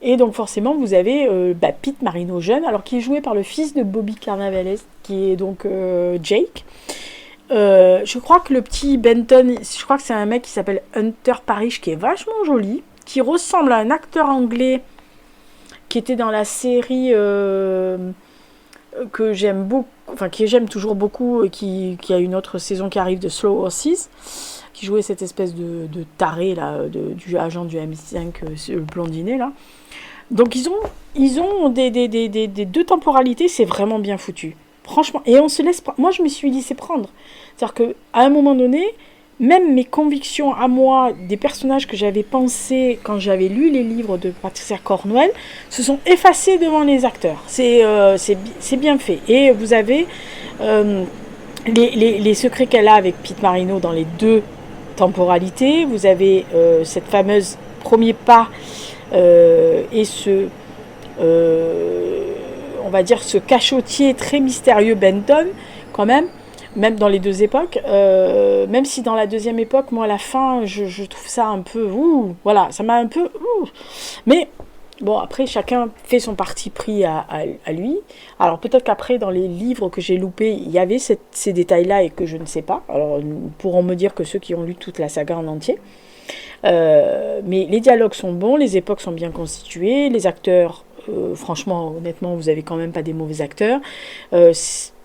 Et donc forcément, vous avez Pete Marino jeune, alors qui est joué par le fils de Bobby Cannavales, qui est donc Jake. Je crois que le petit Benton, je crois que c'est un mec qui s'appelle Hunter Parrish, qui est vachement joli, qui ressemble à un acteur anglais qui était dans la série... que j'aime beaucoup, enfin que j'aime toujours beaucoup, et qui a une autre saison qui arrive, de Slow Horses, qui jouait cette espèce de taré là, du agent du MI5, le blondinet là. Donc ils ont des deux temporalités, c'est vraiment bien foutu, franchement. Et on se laisse, moi je me suis laissé prendre, c'est-à-dire que à un moment donné, même mes convictions à moi, des personnages que j'avais pensés quand j'avais lu les livres de Patricia Cornwell, se sont effacés devant les acteurs. C'est bien fait. Et vous avez les secrets qu'elle a avec Pete Marino dans les deux temporalités. Vous avez cette fameuse premier pas et on va dire ce cachotier très mystérieux Benton, quand même dans les deux époques, même si dans la deuxième époque, moi à la fin, je trouve ça un peu, voilà, ça m'a un peu, mais bon, après chacun fait son parti pris à lui. Alors peut-être qu'après dans les livres que j'ai loupés, il y avait ces détails-là et que je ne sais pas, alors pourront me dire que ceux qui ont lu toute la saga en entier. Mais les dialogues sont bons, les époques sont bien constituées, les acteurs, franchement, honnêtement, vous avez quand même pas des mauvais acteurs.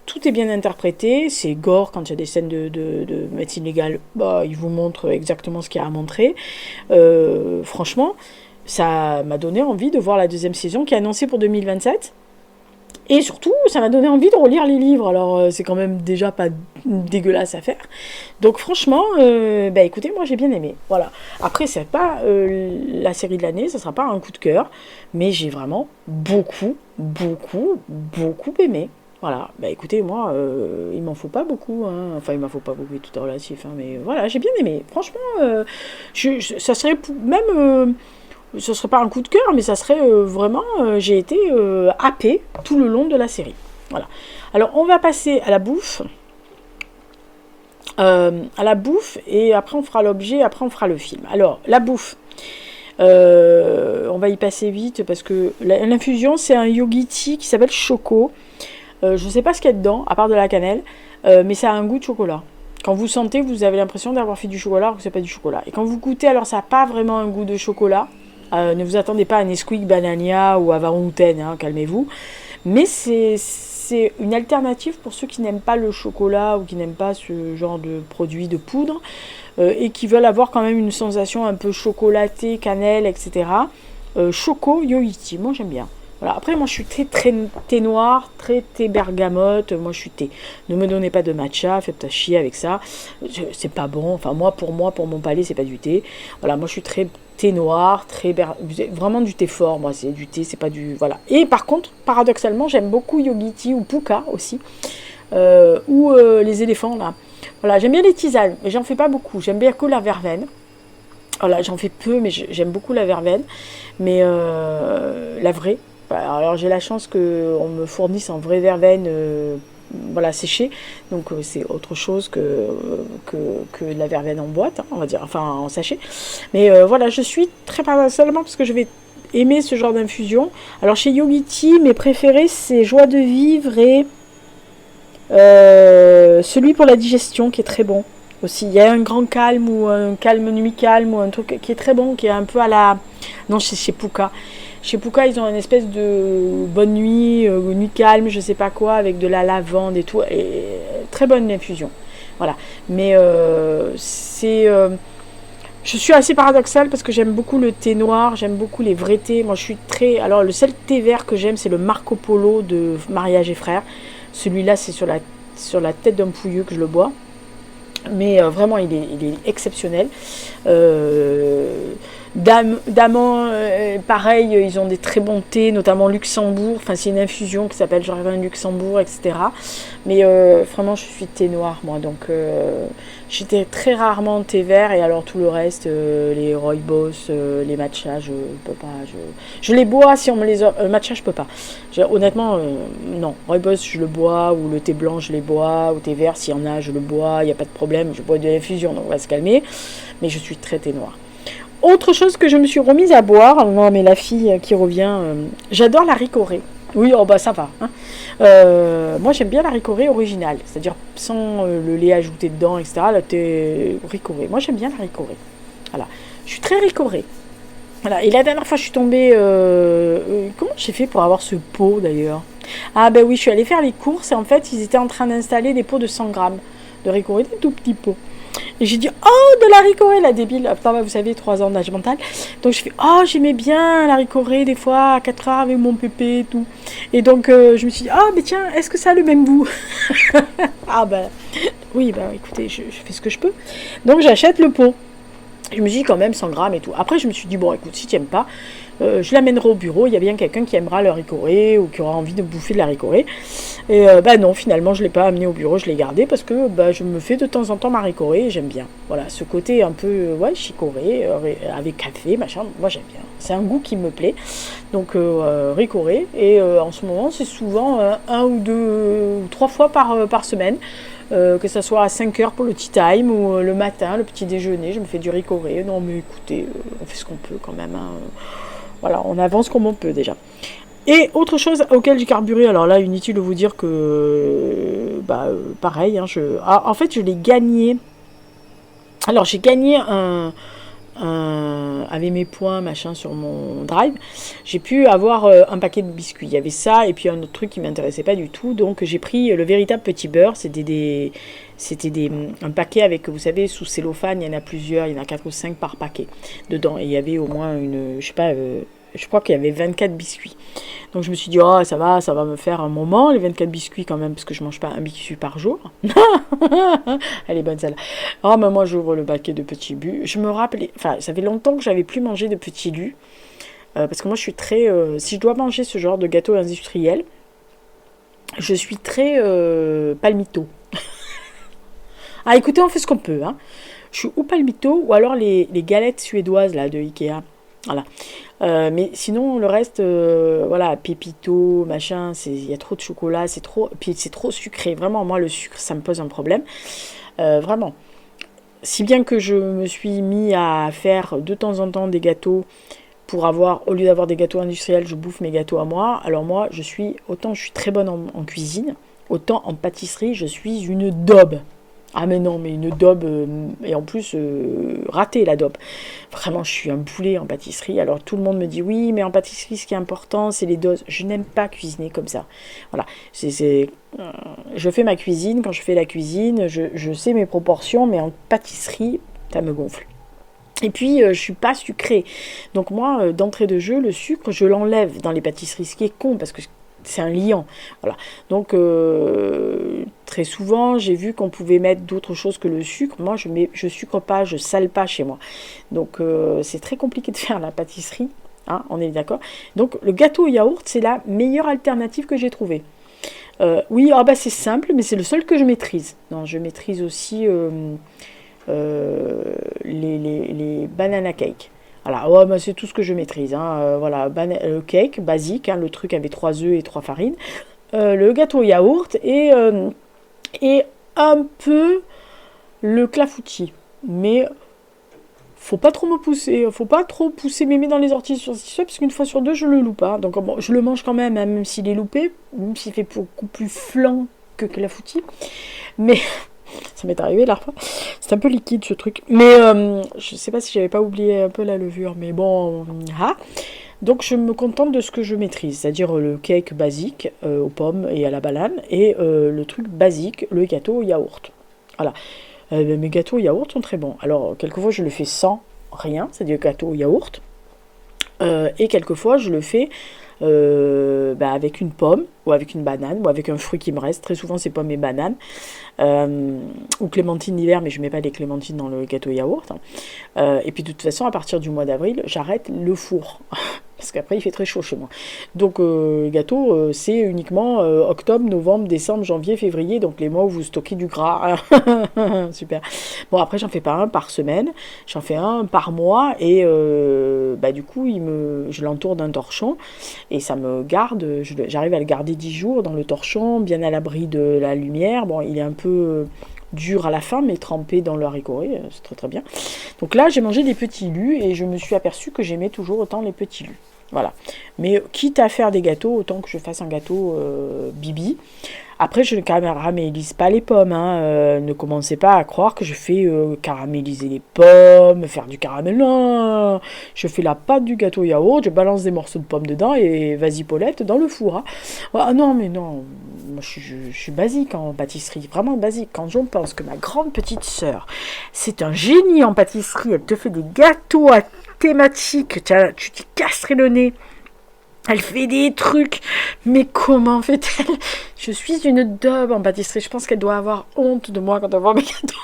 Tout est bien interprété, c'est gore quand il y a des scènes de médecine légale, il vous montre exactement ce qu'il y a à montrer. Franchement, ça m'a donné envie de voir la deuxième saison qui est annoncée pour 2027. Et surtout, ça m'a donné envie de relire les livres. Alors, c'est quand même déjà pas dégueulasse à faire. Donc, franchement, bah écoutez, moi j'ai bien aimé. Voilà. Après, c'est pas la série de l'année, ça sera pas un coup de cœur, mais j'ai vraiment beaucoup, beaucoup, beaucoup aimé. Voilà. Bah écoutez, moi, il m'en faut pas beaucoup. Hein. Enfin, il m'en faut pas beaucoup, tout est relatif. Hein, mais voilà, j'ai bien aimé. Franchement, ça serait même. Ce serait pas un coup de cœur, mais ça serait vraiment, j'ai été happée tout le long de la série. Voilà. Alors, on va passer à la bouffe. Et après on fera l'objet, après on fera le film. Alors, la bouffe. On va y passer vite parce que l'infusion, c'est un yogiti qui s'appelle Choco. Je ne sais pas ce qu'il y a dedans, à part de la cannelle, mais ça a un goût de chocolat. Quand vous sentez, vous avez l'impression d'avoir fait du chocolat alors que c'est pas du chocolat. Et quand vous goûtez, alors ça n'a pas vraiment un goût de chocolat. Ne vous attendez pas à Nesquik, Banania ou à Varouten, hein, calmez-vous. Mais c'est une alternative pour ceux qui n'aiment pas le chocolat ou qui n'aiment pas ce genre de produit de poudre et qui veulent avoir quand même une sensation un peu chocolatée, cannelle, etc. Choco Yoiti, moi j'aime bien. Voilà. Après, moi je suis très thé noir, très thé bergamote. Moi je suis thé. Ne me donnez pas de matcha, faites pas chier avec ça. C'est pas bon. Enfin, pour mon palais, c'est pas du thé. Voilà, moi je suis très thé noir, vraiment du thé fort. Moi, c'est du thé, c'est pas du. Voilà. Et par contre, paradoxalement, j'aime beaucoup Yogiti ou Puka aussi. Ou les éléphants là. Voilà, j'aime bien les tisanes, mais j'en fais pas beaucoup. J'aime bien que la verveine. Voilà, j'en fais peu, mais j'aime beaucoup la verveine. Mais la vraie. Alors j'ai la chance qu'on me fournisse en vraie verveine voilà, séchée. Donc c'est autre chose que la verveine en boîte, hein, on va dire, enfin en sachet. Mais voilà, je suis très seulement parce que je vais aimer ce genre d'infusion. Alors chez Yogiti, mes préférés c'est Joie de vivre et celui pour la digestion qui est très bon aussi. Il y a un grand calme ou un calme nuit calme ou un truc qui est très bon, qui est un peu à la... Non, c'est chez Puka. Chez Puka, ils ont une espèce de bonne nuit, nuit calme, je sais pas quoi, avec de la lavande et tout. Et très bonne infusion. Voilà. Mais je suis assez paradoxale parce que j'aime beaucoup le thé noir, j'aime beaucoup les vrais thés. Moi, je suis très... Alors, le seul thé vert que j'aime, c'est le Marco Polo de Mariage et Frères. Celui-là, c'est sur la tête d'un pouilleux que je le bois. Mais vraiment, il est exceptionnel. Daman, pareil, ils ont des très bons thés, notamment Luxembourg. Enfin, c'est une infusion qui s'appelle Jardin Luxembourg, etc. Mais vraiment, je suis thé noir, moi. Donc, j'étais très rarement thé vert. Et alors, tout le reste, les rooibos, les matchas, je peux pas. Je les bois si on me les offre. Matcha, je peux pas. Honnêtement, non. Rooibos, je le bois. Ou le thé blanc, je les bois. Ou thé vert, s'il y en a, je le bois. Il n'y a pas de problème. Je bois de l'infusion, donc on va se calmer. Mais je suis très thé noir. Autre chose que je me suis remise à boire, non mais la fille qui revient, j'adore la ricorée. Oui, oh bah ça va. Hein. Moi j'aime bien la ricorée originale, c'est-à-dire sans le lait ajouté dedans, etc. La thé ricorée. Moi j'aime bien la ricorée. Voilà, je suis très ricorée. Voilà. Et la dernière fois je suis tombée, comment j'ai fait pour avoir ce pot d'ailleurs? Ah ben oui, je suis allée faire les courses et en fait ils étaient en train d'installer des pots de 100 grammes de ricorée, des tout petits pots. Et j'ai dit, oh, de la ricorée, la débile. Enfin, vous savez, 3 ans d'âge mental. Donc, je fais, oh, j'aimais bien la ricorée, des fois, à 4 heures avec mon pépé et tout. Et donc, je me suis dit, ah, mais tiens, est-ce que ça a le même goût? Ah, ben, oui, ben, écoutez, je fais ce que je peux. Donc, j'achète le pot. Je me dis quand même 100 grammes et tout. Après, je me suis dit, bon, écoute, si tu n'aimes pas, je l'amènerai au bureau. Il y a bien quelqu'un qui aimera le ricorée ou qui aura envie de bouffer de la ricorée. Et bah non, finalement, je ne l'ai pas amené au bureau, je l'ai gardé parce que bah, je me fais de temps en temps ma ricorée et j'aime bien. Voilà, ce côté un peu, ouais, chicorée, avec café, machin, moi j'aime bien. C'est un goût qui me plaît. Donc, ricorée. Et en ce moment, c'est souvent 1 ou 2 ou 3 fois par semaine. Que ça soit à 5 heures pour le tea time ou le matin, le petit déjeuner, je me fais du ricoré. Non mais écoutez, on fait ce qu'on peut quand même. Hein. Voilà, on avance comme on peut déjà. Et autre chose auquel j'ai carburé, alors là, inutile de vous dire que, bah, pareil, hein, en fait, je l'ai gagné. Alors, j'ai gagné avec mes points machin sur mon drive, j'ai pu avoir un paquet de biscuits. Il y avait ça et puis un autre truc qui m'intéressait pas du tout. Donc j'ai pris le véritable petit beurre. C'était un paquet avec, vous savez, sous cellophane, il y en a plusieurs, il y en a 4 ou 5 par paquet dedans. Et il y avait au moins une, je sais pas, je crois qu'il y avait 24 biscuits. Donc je me suis dit, oh ça va me faire un moment, les 24 biscuits quand même, parce que je mange pas un biscuit par jour. Elle est bonne celle-là. Oh, mais moi j'ouvre le paquet de petits lus. Je me rappelais, enfin ça fait longtemps que j'avais plus mangé de petits lus. Parce que moi je suis très... si je dois manger ce genre de gâteau industriel, je suis très palmito. Ah écoutez, on fait ce qu'on peut. Hein. Je suis ou palmito ou alors les galettes suédoises là, de Ikea. Voilà. Mais sinon le reste, voilà, pépito, machin, il y a trop de chocolat, puis c'est trop sucré. Vraiment, moi le sucre ça me pose un problème. Vraiment. Si bien que je me suis mis à faire de temps en temps des gâteaux pour avoir, au lieu d'avoir des gâteaux industriels, je bouffe mes gâteaux à moi. Alors moi, autant je suis très bonne en cuisine, autant en pâtisserie, je suis une daube. Ah mais non, mais une daube, et en plus, ratée la daube. Vraiment, je suis un boulet en pâtisserie. Alors tout le monde me dit, oui, mais en pâtisserie, ce qui est important, c'est les doses. Je n'aime pas cuisiner comme ça. Voilà, je fais ma cuisine, quand je fais la cuisine, je sais mes proportions, mais en pâtisserie, ça me gonfle. Et puis, je suis pas sucrée. Donc moi, d'entrée de jeu, le sucre, je l'enlève dans les pâtisseries, ce qui est con, parce que c'est un liant. Voilà. Donc, très souvent, j'ai vu qu'on pouvait mettre d'autres choses que le sucre. Moi, je sucre pas, je sale pas chez moi. Donc, c'est très compliqué de faire la pâtisserie. Hein, on est d'accord. Donc, le gâteau au yaourt, c'est la meilleure alternative que j'ai trouvée. Oui, c'est simple, mais c'est le seul que je maîtrise. Non, je maîtrise aussi... les banana cake. Voilà, c'est tout ce que je maîtrise. Hein. Voilà, le cake basique, hein, le truc avec 3 œufs et 3 farines. Le gâteau au yaourt et un peu le clafoutis. Mais faut pas trop me pousser, faut pas trop pousser mémé dans les orties sur ce parce qu'une fois sur deux je le loupe. Hein. Donc bon, je le mange quand même, hein, même s'il est loupé, même s'il fait beaucoup plus flan que clafoutis. Mais ça m'est arrivé la fois. C'est un peu liquide ce truc. Mais je sais pas si j'avais pas oublié un peu la levure. Mais bon. Donc je me contente de ce que je maîtrise. C'est-à-dire le cake basique aux pommes et à la banane. Et le truc basique, le gâteau au yaourt. Voilà. Mes gâteaux au yaourt sont très bons. Alors quelquefois je le fais sans rien. C'est-à-dire gâteau au yaourt. Et quelquefois je le fais avec une pomme ou avec une banane ou avec un fruit qui me reste. Très souvent c'est pommes et bananes ou clémentines l'hiver, mais je mets pas les clémentines dans le gâteau yaourt. Et puis de toute façon à partir du mois d'avril j'arrête le four parce qu'après il fait très chaud chez moi. Donc gâteau c'est uniquement octobre, novembre, décembre, janvier, février, donc les mois où vous stockez du gras. Super. Bon après j'en fais pas un par semaine, j'en fais un par mois et du coup je l'entoure d'un torchon et ça me garde, j'arrive à le garder 10 jours dans le torchon, bien à l'abri de la lumière. Bon il est un peu dur à la fin mais trempé dans le haricot, c'est très très bien. Donc là j'ai mangé des petits lus et je me suis aperçue que j'aimais toujours autant les petits lus. Voilà. Mais quitte à faire des gâteaux, autant que je fasse un gâteau bibi. Après, je ne caramélise pas les pommes. Hein. Ne commencez pas à croire que je fais caraméliser les pommes, faire du caramel. Non, je fais la pâte du gâteau yaourt, je balance des morceaux de pommes dedans et vas-y Paulette dans le four. Hein. Ah non, mais non, moi, je suis basique en pâtisserie, vraiment basique. Quand je pense que ma grande petite sœur, c'est un génie en pâtisserie, elle te fait des gâteaux à thématique, tu t'y casserais le nez. Elle fait des trucs, mais comment fait-elle? Je suis une daube en pâtisserie, je pense qu'elle doit avoir honte de moi quand elle voit mes gâteaux.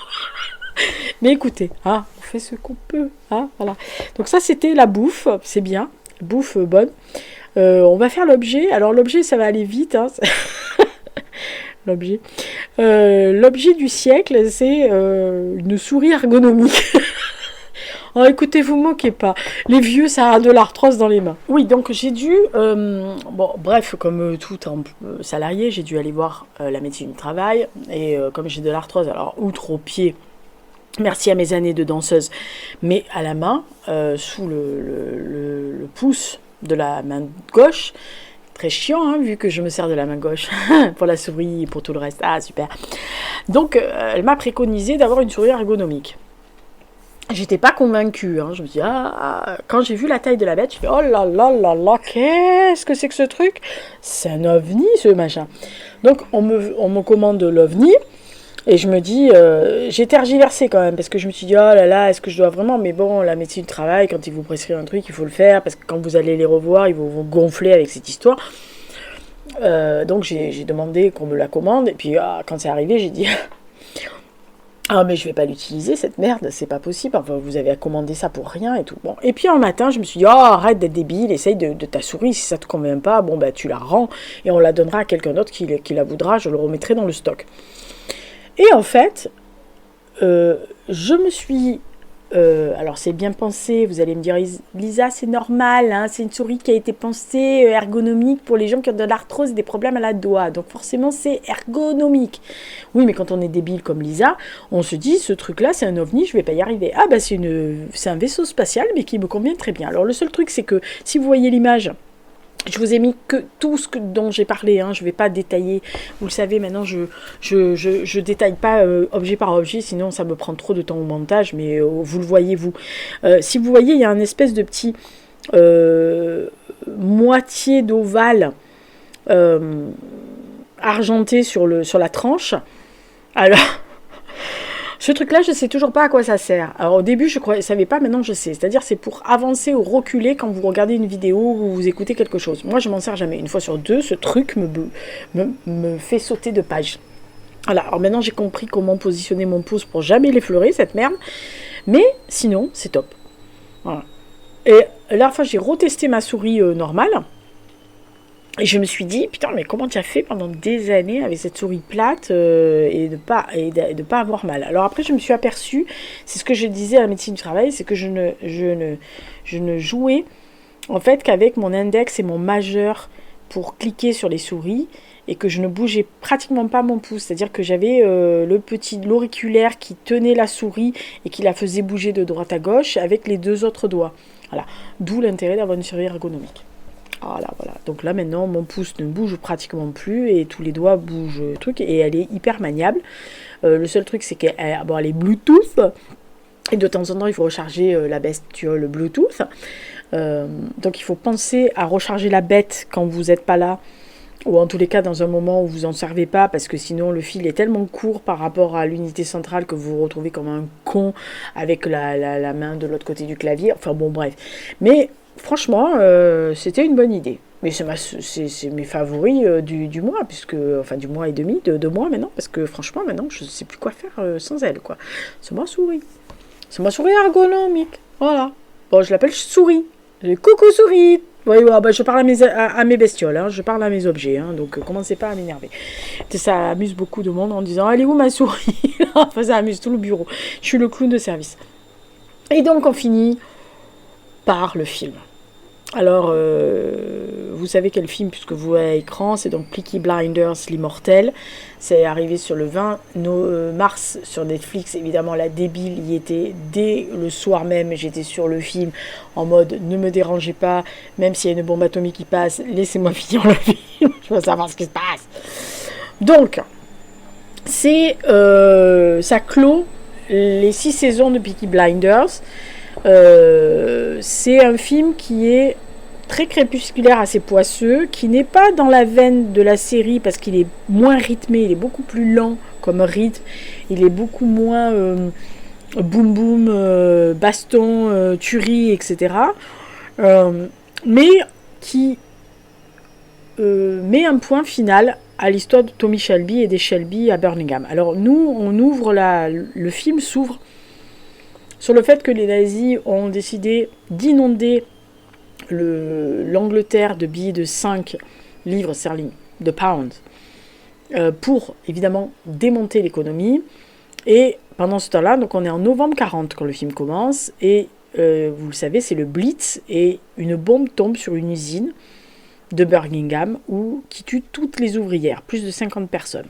Mais écoutez, on fait ce qu'on peut, voilà. Donc ça c'était la bouffe, c'est bien, bouffe bonne. On va faire l'objet, alors l'objet ça va aller vite, l'objet. L'objet du siècle c'est une souris ergonomique. Oh, écoutez, vous moquez pas. Les vieux, ça a de l'arthrose dans les mains. Oui, donc j'ai dû... comme tout salarié, j'ai dû aller voir la médecine du travail. Et comme j'ai de l'arthrose, alors outre aux pieds, merci à mes années de danseuse, mais à la main, sous le pouce de la main gauche. Très chiant, vu que je me sers de la main gauche pour la souris et pour tout le reste. Ah, super. Donc, elle m'a préconisé d'avoir une souris ergonomique. J'étais pas convaincue, je me dis, quand j'ai vu la taille de la bête, je fais, oh là là là là, qu'est-ce que c'est que ce truc? C'est un ovni, ce machin. Donc, on me commande l'ovni, Et je me dis, j'ai tergiversé quand même, parce que je me suis dit, oh là là, est-ce que je dois vraiment? Mais bon, la médecine du travail, quand ils vous prescrivent un truc, il faut le faire, parce que quand vous allez les revoir, ils vont vous gonfler avec cette histoire. Donc j'ai demandé qu'on me la commande, et puis quand c'est arrivé, j'ai dit, ah mais je vais pas l'utiliser cette merde, c'est pas possible, enfin vous avez commandé ça pour rien et tout. Bon. Et puis un matin je me suis dit, oh arrête d'être débile, essaye de ta souris, si ça te convient pas, bon bah tu la rends et on la donnera à quelqu'un d'autre qui la voudra, je le remettrai dans le stock. Et en fait, je me suis... alors c'est bien pensé, vous allez me dire, Lisa c'est normal, hein, c'est une souris qui a été pensée ergonomique pour les gens qui ont de l'arthrose et des problèmes à la doigt, donc forcément c'est ergonomique. Oui mais quand on est débile comme Lisa, on se dit ce truc là c'est un ovni, je vais pas y arriver. Ah bah c'est un vaisseau spatial mais qui me convient très bien. Alors le seul truc c'est que si vous voyez l'image, je vous ai mis que tout ce dont j'ai parlé, hein. Je ne vais pas détailler. Vous le savez, maintenant, je détaille pas objet par objet, sinon ça me prend trop de temps au montage, mais vous le voyez, vous. Si vous voyez, il y a un espèce de petit moitié d'ovale argenté sur la tranche. Alors... Ce truc-là, je ne sais toujours pas à quoi ça sert. Alors au début, je ne savais pas, maintenant je sais. C'est-à-dire c'est pour avancer ou reculer quand vous regardez une vidéo ou vous écoutez quelque chose. Moi, je m'en sers jamais. Une fois sur deux, ce truc me fait sauter de page. Voilà, alors maintenant j'ai compris comment positionner mon pouce pour jamais l'effleurer, cette merde. Mais sinon, c'est top. Voilà. Et la dernière fois, j'ai retesté ma souris normale. Et je me suis dit, putain, mais comment tu as fait pendant des années avec cette souris plate et de pas avoir mal. Alors après, je me suis aperçue, c'est ce que je disais à la médecine du travail, c'est que je ne jouais en fait qu'avec mon index et mon majeur pour cliquer sur les souris et que je ne bougeais pratiquement pas mon pouce. C'est-à-dire que j'avais l'auriculaire qui tenait la souris et qui la faisait bouger de droite à gauche avec les deux autres doigts. Voilà. D'où l'intérêt d'avoir une souris ergonomique. Voilà. Donc là maintenant mon pouce ne bouge pratiquement plus et tous les doigts bougent et elle est hyper maniable. Le seul truc c'est qu'elle est Bluetooth et de temps en temps il faut recharger la bestiole Bluetooth. Donc il faut penser à recharger la bête quand vous n'êtes pas là, ou en tous les cas dans un moment où vous n'en servez pas, parce que sinon le fil est tellement court par rapport à l'unité centrale que vous vous retrouvez comme un con avec la main de l'autre côté du clavier. Enfin bon bref. Mais franchement, c'était une bonne idée. Mais c'est mes favoris du mois, enfin du mois et demi, de 2 mois maintenant, parce que franchement maintenant je ne sais plus quoi faire sans elle, quoi. C'est ma souris. C'est ma souris ergonomique. Voilà. Bon, je l'appelle souris. Coucou souris. Oui, je parle à mes bestioles, hein, je parle à mes objets, hein, donc commencez pas à m'énerver. Ça amuse beaucoup de monde en disant, elle est où ma souris? Enfin, ça amuse tout le bureau. Je suis le clown de service. Et donc on finit par le film. Alors, vous savez quel film, puisque vous voyez à l'écran, c'est donc Peaky Blinders, l'immortel. C'est arrivé sur le 20 mars sur Netflix. Évidemment, la débile y était dès le soir même. J'étais sur le film en mode ne me dérangez pas, même s'il y a une bombe atomique qui passe, laissez-moi finir le film. Je veux savoir ce qui se passe. Donc, ça clôt les 6 saisons de Peaky Blinders. C'est un film qui est très crépusculaire, assez poisseux, qui n'est pas dans la veine de la série parce qu'il est moins rythmé, il est beaucoup plus lent comme rythme, il est beaucoup moins boum boum, baston, tuerie, etc. Mais qui met un point final à l'histoire de Tommy Shelby et des Shelby à Birmingham. Alors nous, on ouvre le film s'ouvre sur le fait que les nazis ont décidé d'inonder l'Angleterre de billets de 5 livres sterling, de pounds, pour évidemment démonter l'économie. Et pendant ce temps-là, donc on est en novembre 40 quand le film commence, et vous le savez, c'est le Blitz, et une bombe tombe sur une usine de Birmingham qui tue toutes les ouvrières, plus de 50 personnes.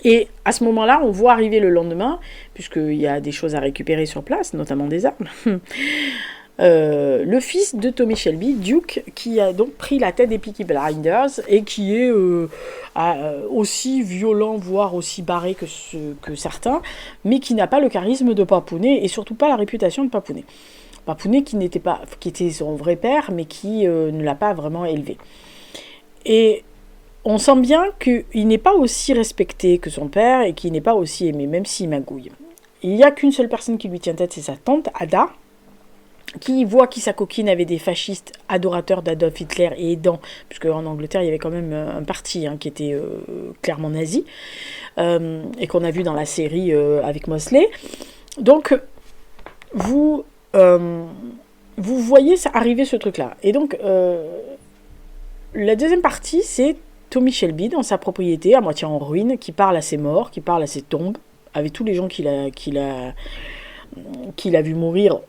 Et à ce moment-là, on voit arriver le lendemain, puisqu'il y a des choses à récupérer sur place, notamment des armes, le fils de Tommy Shelby, Duke, qui a donc pris la tête des Peaky Blinders et qui est aussi violent, voire aussi barré que certains, mais qui n'a pas le charisme de Papounet et surtout pas la réputation de Papounet. Papounet qui était son vrai père, mais qui ne l'a pas vraiment élevé. Et on sent bien qu'il n'est pas aussi respecté que son père et qu'il n'est pas aussi aimé, même s'il magouille. Il n'y a qu'une seule personne qui lui tient tête, c'est sa tante, Ada, qui voit qu'il s'acoquine avec des fascistes adorateurs d'Adolf Hitler et aidants, puisque en Angleterre, il y avait quand même un parti qui était clairement nazi, et qu'on a vu dans la série avec Mosley. Donc, vous voyez ça arriver, ce truc-là. Et donc, la deuxième partie, c'est Tommy Shelby dans sa propriété, à moitié en ruine, qui parle à ses morts, qui parle à ses tombes, avec tous les gens qu'il a vu mourir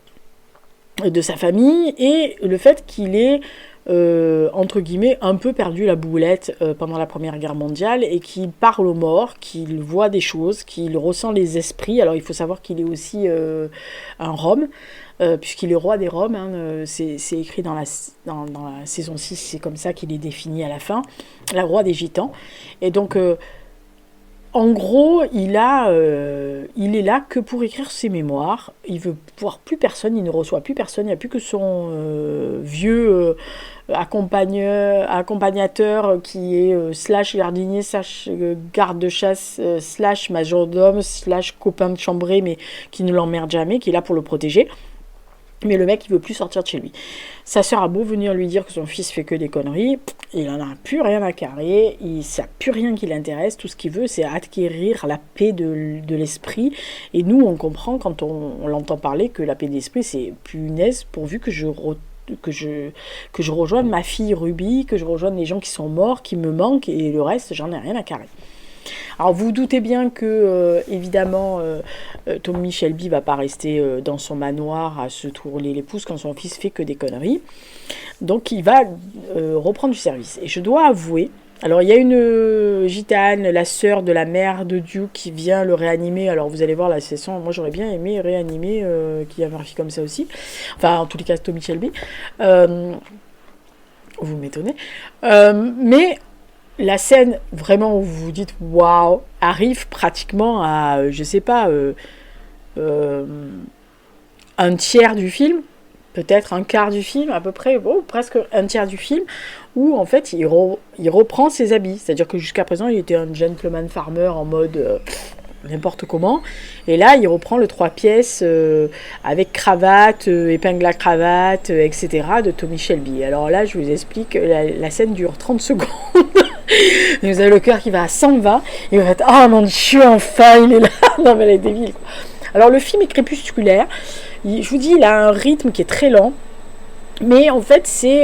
de sa famille, et le fait qu'il ait, entre guillemets, un peu perdu la boulette pendant la Première Guerre mondiale, et qu'il parle aux morts, qu'il voit des choses, qu'il ressent les esprits. Alors il faut savoir qu'il est aussi un Rome, puisqu'il est roi des Roms, c'est écrit dans la saison 6, c'est comme ça qu'il est défini à la fin, le roi des Gitans. Et donc, en gros, il est là que pour écrire ses mémoires. Il veut voir plus personne, il ne reçoit plus personne, il n'y a plus que son vieux accompagnateur qui est slash jardinier, slash garde de chasse, slash majordome, slash copain de chambrée, mais qui ne l'emmerde jamais, qui est là pour le protéger. Mais le mec, il veut plus sortir de chez lui. Sa sœur a beau venir lui dire que son fils fait que des conneries, il en a plus rien à carrer, il n'a plus rien qui l'intéresse, tout ce qu'il veut, c'est acquérir la paix de l'esprit. Et nous, on comprend quand on l'entend parler que la paix d'esprit, c'est punaise, pourvu que je rejoigne ma fille Ruby, que je rejoigne les gens qui sont morts, qui me manquent, et le reste, j'en ai rien à carrer. Alors vous vous doutez bien que, évidemment, Tommy Shelby va pas rester dans son manoir à se tourner les pouces quand son fils fait que des conneries. Donc il va reprendre du service. Et je dois avouer, alors il y a une gitane, la sœur de la mère de Duke, qui vient le réanimer. Alors vous allez voir la session, moi j'aurais bien aimé réanimer qu'il y avait un fille comme ça aussi. Enfin en tous les cas Tommy Shelby. Vous m'étonnez. Mais la scène vraiment où vous vous dites waouh arrive pratiquement à, je sais pas, un tiers du film, peut-être un quart du film à peu près, presque un tiers du film, où en fait il reprend ses habits. C'est-à-dire que jusqu'à présent il était un gentleman farmer en mode n'importe comment, et là il reprend le 3 pièces avec cravate, épingle à cravate, etc. de Tommy Shelby. Alors là je vous explique, la scène dure 30 secondes. Vous avez le cœur qui va à 120 et vous faites ah mon Dieu, enfin il est là. Non mais elle est débile, quoi. Alors le film est crépusculaire, je vous dis il a un rythme qui est très lent, mais en fait c'est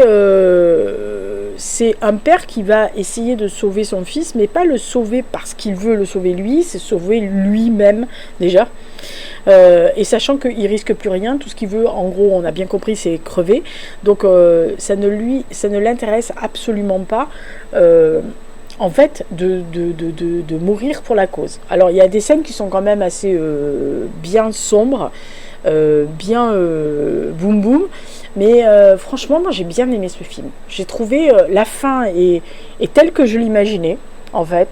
un père qui va essayer de sauver son fils, mais pas le sauver parce qu'il veut le sauver lui, c'est sauver lui-même déjà. Et sachant qu'il risque plus rien, tout ce qu'il veut, en gros, on a bien compris, c'est crever. Donc ça ne l'intéresse absolument pas, en fait, de mourir pour la cause. Alors il y a des scènes qui sont quand même assez bien sombres, bien boum boum. Mais franchement, moi j'ai bien aimé ce film. J'ai trouvé la fin est telle que je l'imaginais, en fait.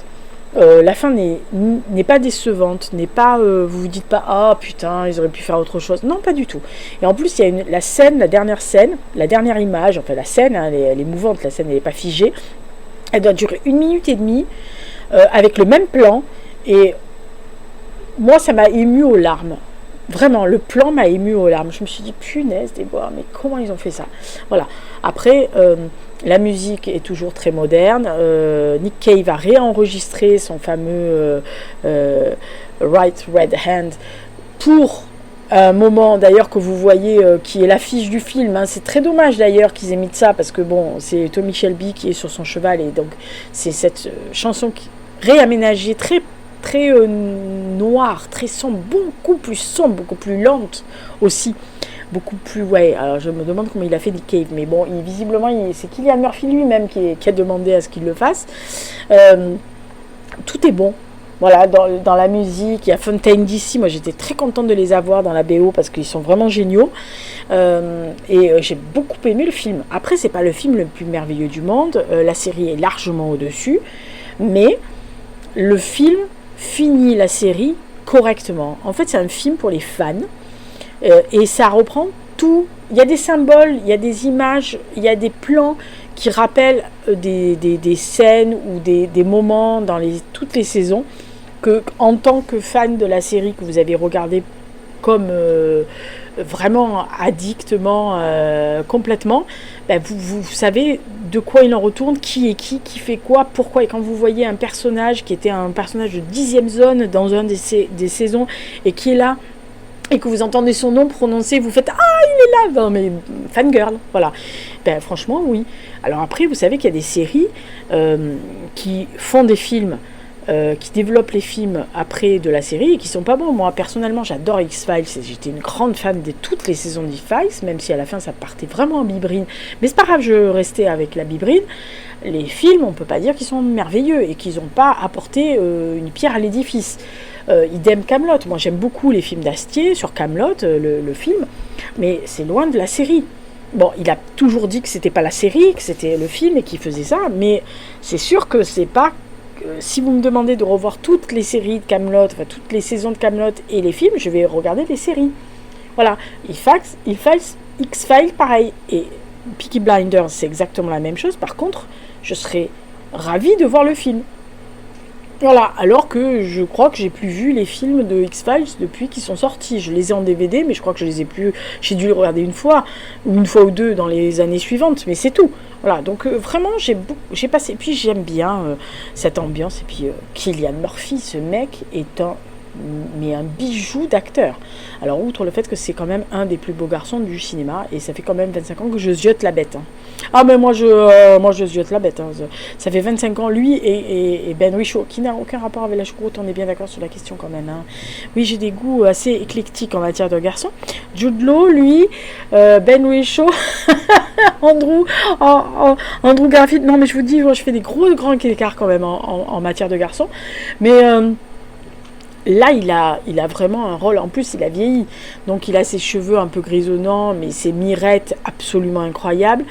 La fin n'est pas décevante, n'est pas, vous vous dites pas ah putain ils auraient pu faire autre chose, non pas du tout. Et en plus il y a la dernière image, enfin la scène, elle est mouvante, la scène elle n'est pas figée, elle doit durer 1 minute et demie avec le même plan, et moi ça m'a ému aux larmes. Vraiment, le plan m'a ému aux larmes. Je me suis dit, punaise des bois, mais comment ils ont fait ça? Voilà. Après, la musique est toujours très moderne. Nick Cave a réenregistré son fameux Right Red Hand pour un moment d'ailleurs que vous voyez qui est l'affiche du film. C'est très dommage d'ailleurs qu'ils aient mis de ça, parce que bon, c'est Tommy Shelby qui est sur son cheval, et donc c'est cette chanson qui réaménagée très noire, très sombre, beaucoup plus lente aussi, beaucoup plus, alors je me demande comment il a fait Nick Cave, mais bon, visiblement, c'est Cillian Murphy lui-même qui a demandé à ce qu'il le fasse. Tout est bon, voilà, dans la musique, il y a Fontaine DC, moi j'étais très contente de les avoir dans la BO, parce qu'ils sont vraiment géniaux, et j'ai beaucoup aimé le film. Après, c'est pas le film le plus merveilleux du monde, la série est largement au-dessus, mais le film finit la série correctement. En fait, c'est un film pour les fans, et ça reprend tout. Il y a des symboles, il y a des images, il y a des plans qui rappellent des scènes ou des moments dans toutes les saisons que, en tant que fan de la série que vous avez regardé comme vraiment addictement, complètement, ben vous savez de quoi il en retourne, qui est qui fait quoi, pourquoi. Et quand vous voyez un personnage qui était un personnage de 10e zone dans un des saisons et qui est là, et que vous entendez son nom prononcé, vous faites « Ah, il est là !» Non, mais fangirl, voilà. Ben, franchement, oui. Alors après, vous savez qu'il y a des séries qui font des films, qui développent les films après de la série et qui sont pas bons. Moi, personnellement, j'adore X-Files. J'étais une grande fan de toutes les saisons d'X-Files, même si à la fin, ça partait vraiment en bibrine. Mais c'est pas grave, je restais avec la bibrine. Les films, on peut pas dire qu'ils sont merveilleux et qu'ils n'ont pas apporté une pierre à l'édifice. Idem Kaamelott. Moi, j'aime beaucoup les films d'Astier sur Kaamelott, le film, mais c'est loin de la série. Bon, il a toujours dit que c'était pas la série, que c'était le film et qu'il faisait ça, mais c'est sûr que c'est pas... si vous me demandez de revoir toutes les séries de Kaamelott, enfin toutes les saisons de Kaamelott et les films, je vais regarder les séries. Voilà. X-Files, pareil. Et Peaky Blinders, c'est exactement la même chose. Par contre, je serais ravie de voir le film. Voilà, alors que je crois que j'ai plus vu les films de X-Files depuis qu'ils sont sortis. Je les ai en DVD, mais je crois que je les ai plus... J'ai dû les regarder une fois ou deux dans les années suivantes, mais c'est tout. Voilà, donc vraiment, j'ai passé... Puis j'aime bien cette ambiance. Et puis Cillian Murphy, ce mec est un bijou d'acteur. Alors, outre le fait que c'est quand même un des plus beaux garçons du cinéma, et ça fait quand même 25 ans que je ziote la bête. Hein. Ah, mais moi je ziote la bête. Hein. Ça fait 25 ans, lui et Ben Whishaw, qui n'a aucun rapport avec la choucroute, on est bien d'accord sur la question quand même. Hein. Oui, j'ai des goûts assez éclectiques en matière de garçons. Jude Law, lui, Ben Whishaw, Andrew Garfield. Non, mais je vous dis, je fais des grands écarts quand même en matière de garçons. Mais... là, il a vraiment un rôle. En plus, il a vieilli. Donc, il a ses cheveux un peu grisonnants, mais ses mirettes absolument incroyables.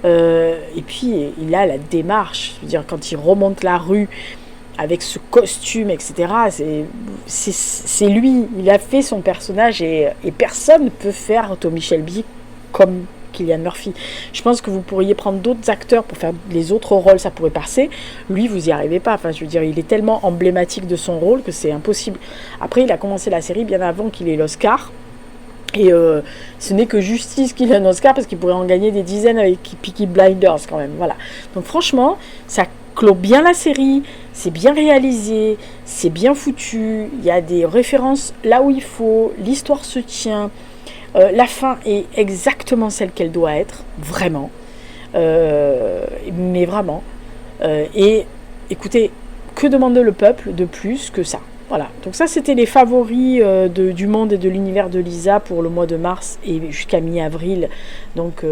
Et puis, il a la démarche. Je veux dire, quand il remonte la rue avec ce costume, etc., c'est lui. Il a fait son personnage et personne ne peut faire Tommy Shelby comme Cillian Murphy. Je pense que vous pourriez prendre d'autres acteurs pour faire les autres rôles, ça pourrait passer. Lui, vous n'y arrivez pas. Enfin, je veux dire, il est tellement emblématique de son rôle que c'est impossible. Après, il a commencé la série bien avant qu'il ait l'Oscar. Et ce n'est que justice qu'il ait un Oscar parce qu'il pourrait en gagner des dizaines avec Peaky Blinders quand même. Voilà. Donc franchement, ça clôt bien la série, c'est bien réalisé, c'est bien foutu, il y a des références là où il faut, l'histoire se tient. La fin est exactement celle qu'elle doit être, vraiment. Mais vraiment. Et écoutez, que demande le peuple de plus que ça? Voilà. Donc ça, c'était les favoris du monde et de l'univers de Lisa pour le mois de mars et jusqu'à mi-avril. Donc,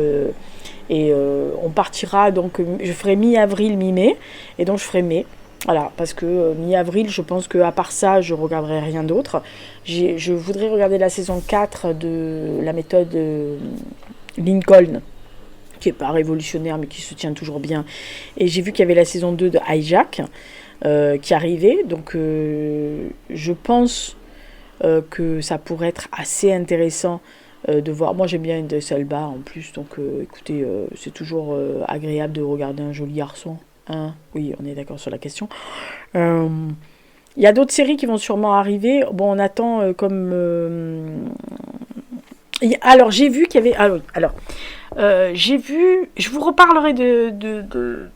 on partira, donc je ferai mi-avril, mi-mai. Et donc je ferai mai. Voilà, parce que mi-avril, je pense qu'à part ça, je ne regarderai rien d'autre. Je voudrais regarder la saison 4 de la méthode Lincoln, qui n'est pas révolutionnaire, mais qui se tient toujours bien. Et j'ai vu qu'il y avait la saison 2 de Hijack, qui arrivait. Donc, je pense que ça pourrait être assez intéressant de voir. Moi, j'aime bien Idris Elba en plus. Donc, écoutez, c'est toujours agréable de regarder un joli garçon. Hein, oui, on est d'accord sur la question. Il y a d'autres séries qui vont sûrement arriver. Bon, on attend alors, j'ai vu qu'il y avait... Ah oui, alors... j'ai vu... Je vous reparlerai de...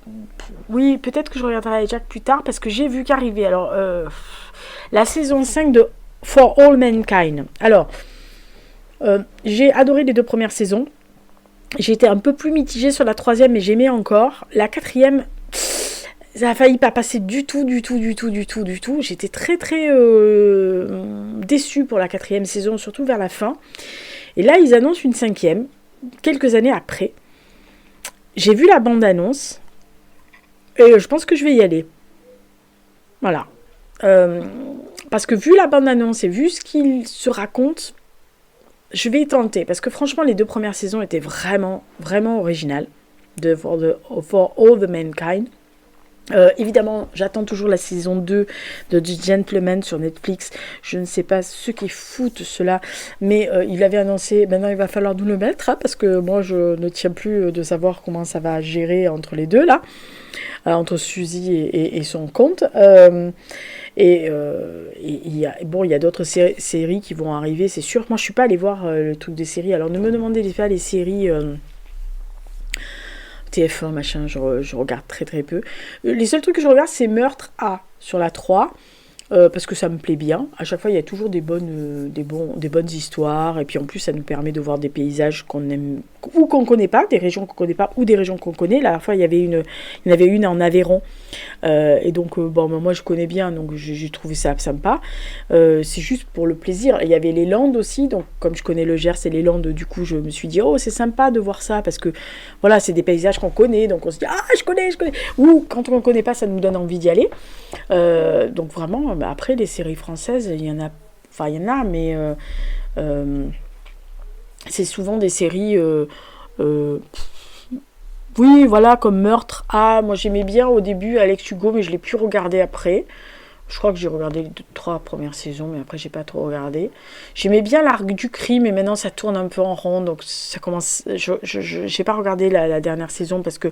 Oui, peut-être que je regarderai Jack plus tard, parce que j'ai vu qu'arriver. Alors, la saison 5 de For All Mankind. Alors, j'ai adoré les 2 premières saisons. J'ai été un peu plus mitigée sur la 3e, mais j'aimais encore. La 4e... ça a failli pas passer du tout. J'étais très déçue pour la 4e saison, surtout vers la fin. Et là, ils annoncent une 5e, quelques années après. J'ai vu la bande-annonce, et je pense que je vais y aller. Voilà. Parce que vu la bande-annonce et vu ce qu'il se raconte, je vais y tenter. Parce que franchement, les 2 premières saisons étaient vraiment originales. For All the Mankind. Évidemment, j'attends toujours la saison 2 de The Gentleman sur Netflix. Je ne sais pas ce qui foutent cela, mais il avait annoncé, maintenant il va falloir nous le mettre, hein, parce que moi je ne tiens plus de savoir comment ça va gérer entre les deux là, entre Suzy et son compte. Et il y a, bon, il y a d'autres séries qui vont arriver, c'est sûr. Moi je suis pas allée voir le truc des séries, alors ne me demandez pas les séries... TF1, machin, je regarde très très peu. Les seuls trucs que je regarde, c'est Meurtre A sur la 3, parce que ça me plaît bien. À chaque fois, il y a toujours des bonnes histoires, et puis en plus, ça nous permet de voir des paysages qu'on aime ou qu'on connaît pas, des régions qu'on connaît pas ou des régions qu'on connaît. La dernière fois, il y en avait une en Aveyron, et donc bon, moi je connais bien, donc j'ai trouvé ça sympa. C'est juste pour le plaisir. Il y avait les Landes aussi, donc comme je connais le Gers et les Landes, du coup, je me suis dit oh c'est sympa de voir ça parce que voilà, c'est des paysages qu'on connaît, donc on se dit ah je connais. Ou quand on ne connaît pas, ça nous donne envie d'y aller. Donc vraiment, après les séries françaises, il y en a, mais c'est souvent des séries, oui, voilà, comme Meurtre. Ah, moi j'aimais bien au début Alex Hugo, mais je l'ai plus regardé après. Je crois que j'ai regardé les 3 premières saisons, mais après j'ai pas trop regardé. J'aimais bien L'Arc du Crime, mais maintenant ça tourne un peu en rond, donc ça commence. J'ai pas regardé la dernière saison parce que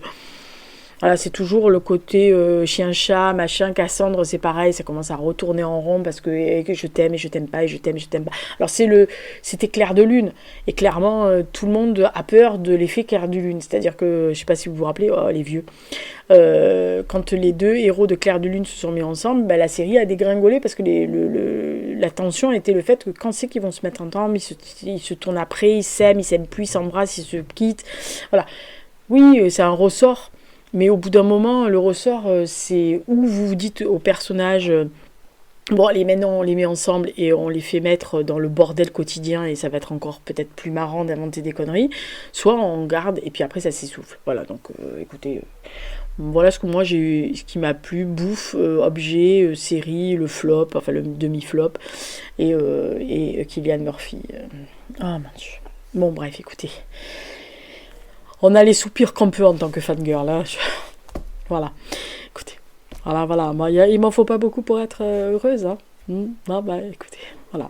voilà, c'est toujours le côté chien-chat, machin, Cassandre, c'est pareil, ça commence à retourner en rond parce que je t'aime et je t'aime pas et je t'aime et je t'aime pas. Alors c'était Clair de Lune, et clairement tout le monde a peur de l'effet Clair de Lune, c'est-à-dire que, je sais pas si vous vous rappelez, oh les vieux, quand les deux héros de Clair de Lune se sont mis ensemble, la série a dégringolé parce que la tension était le fait que quand c'est qu'ils vont se mettre ensemble, ils se tournent après, ils s'aiment plus, ils s'embrassent, ils se quittent, voilà. Oui, c'est un ressort. Mais au bout d'un moment, le ressort, c'est où vous vous dites aux personnages, bon, allez, maintenant on les met ensemble et on les fait mettre dans le bordel quotidien et ça va être encore peut-être plus marrant d'inventer des conneries, soit on garde et puis après ça s'essouffle. Voilà, donc écoutez, voilà ce que moi ce qui m'a plu, bouffe, objet, série, le flop, enfin le demi-flop, et Cillian Murphy. Oh mon Dieu. Bon, bref, écoutez. On a les soupirs qu'on peut en tant que fangirl, là. Voilà. Écoutez. Voilà. Moi, il m'en faut pas beaucoup pour être heureuse, hein. Non, écoutez. Voilà.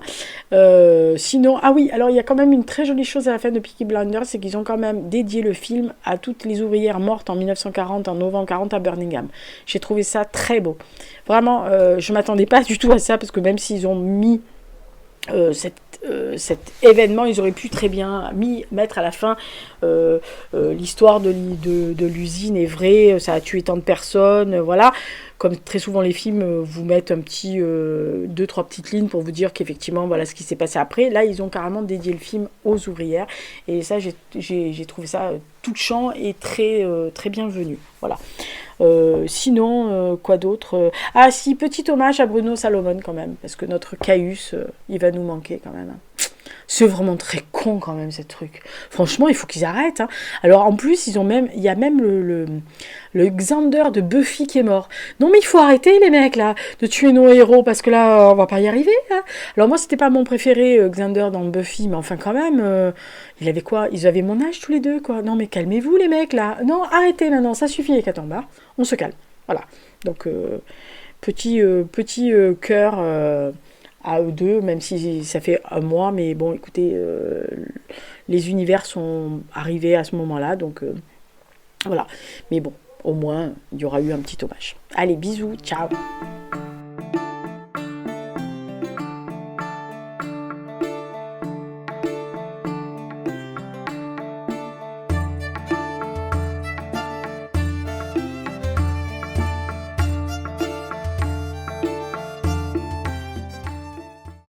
Sinon, ah oui, alors il y a quand même une très jolie chose à la fin de Peaky Blinders, c'est qu'ils ont quand même dédié le film à toutes les ouvrières mortes en 1940, en novembre 40 à Birmingham. J'ai trouvé ça très beau. Vraiment, je m'attendais pas du tout à ça, parce que même s'ils ont mis cet événement, ils auraient pu très bien mettre à la fin l'histoire de l'usine est vraie, ça a tué tant de personnes, voilà. Comme très souvent les films vous mettent un petit 2-3 petites lignes pour vous dire qu'effectivement voilà ce qui s'est passé après. Là ils ont carrément dédié le film aux ouvrières et ça j'ai trouvé ça touchant et très très bienvenu. Voilà. Sinon, quoi d'autre Ah si, petit hommage à Bruno Salomon quand même, parce que notre Caius, il va nous manquer quand même. C'est vraiment très con quand même, ce truc. Franchement, il faut qu'ils arrêtent. Hein. Alors en plus, il y a même le Xander de Buffy qui est mort. Non mais il faut arrêter les mecs là, de tuer nos héros, parce que là, on va pas y arriver. Hein. Alors moi, c'était pas mon préféré, Xander dans Buffy, mais enfin quand même, il avait quoi ? Ils avaient mon âge tous les deux, quoi. Non mais calmez-vous les mecs là. Non, arrêtez maintenant, ça suffit les Catambars. On se calme. Voilà. Donc, petit cœur à eux deux, même si ça fait un mois, mais bon, écoutez, les univers sont arrivés à ce moment-là, donc voilà. Mais bon, au moins, il y aura eu un petit hommage. Allez, bisous, ciao.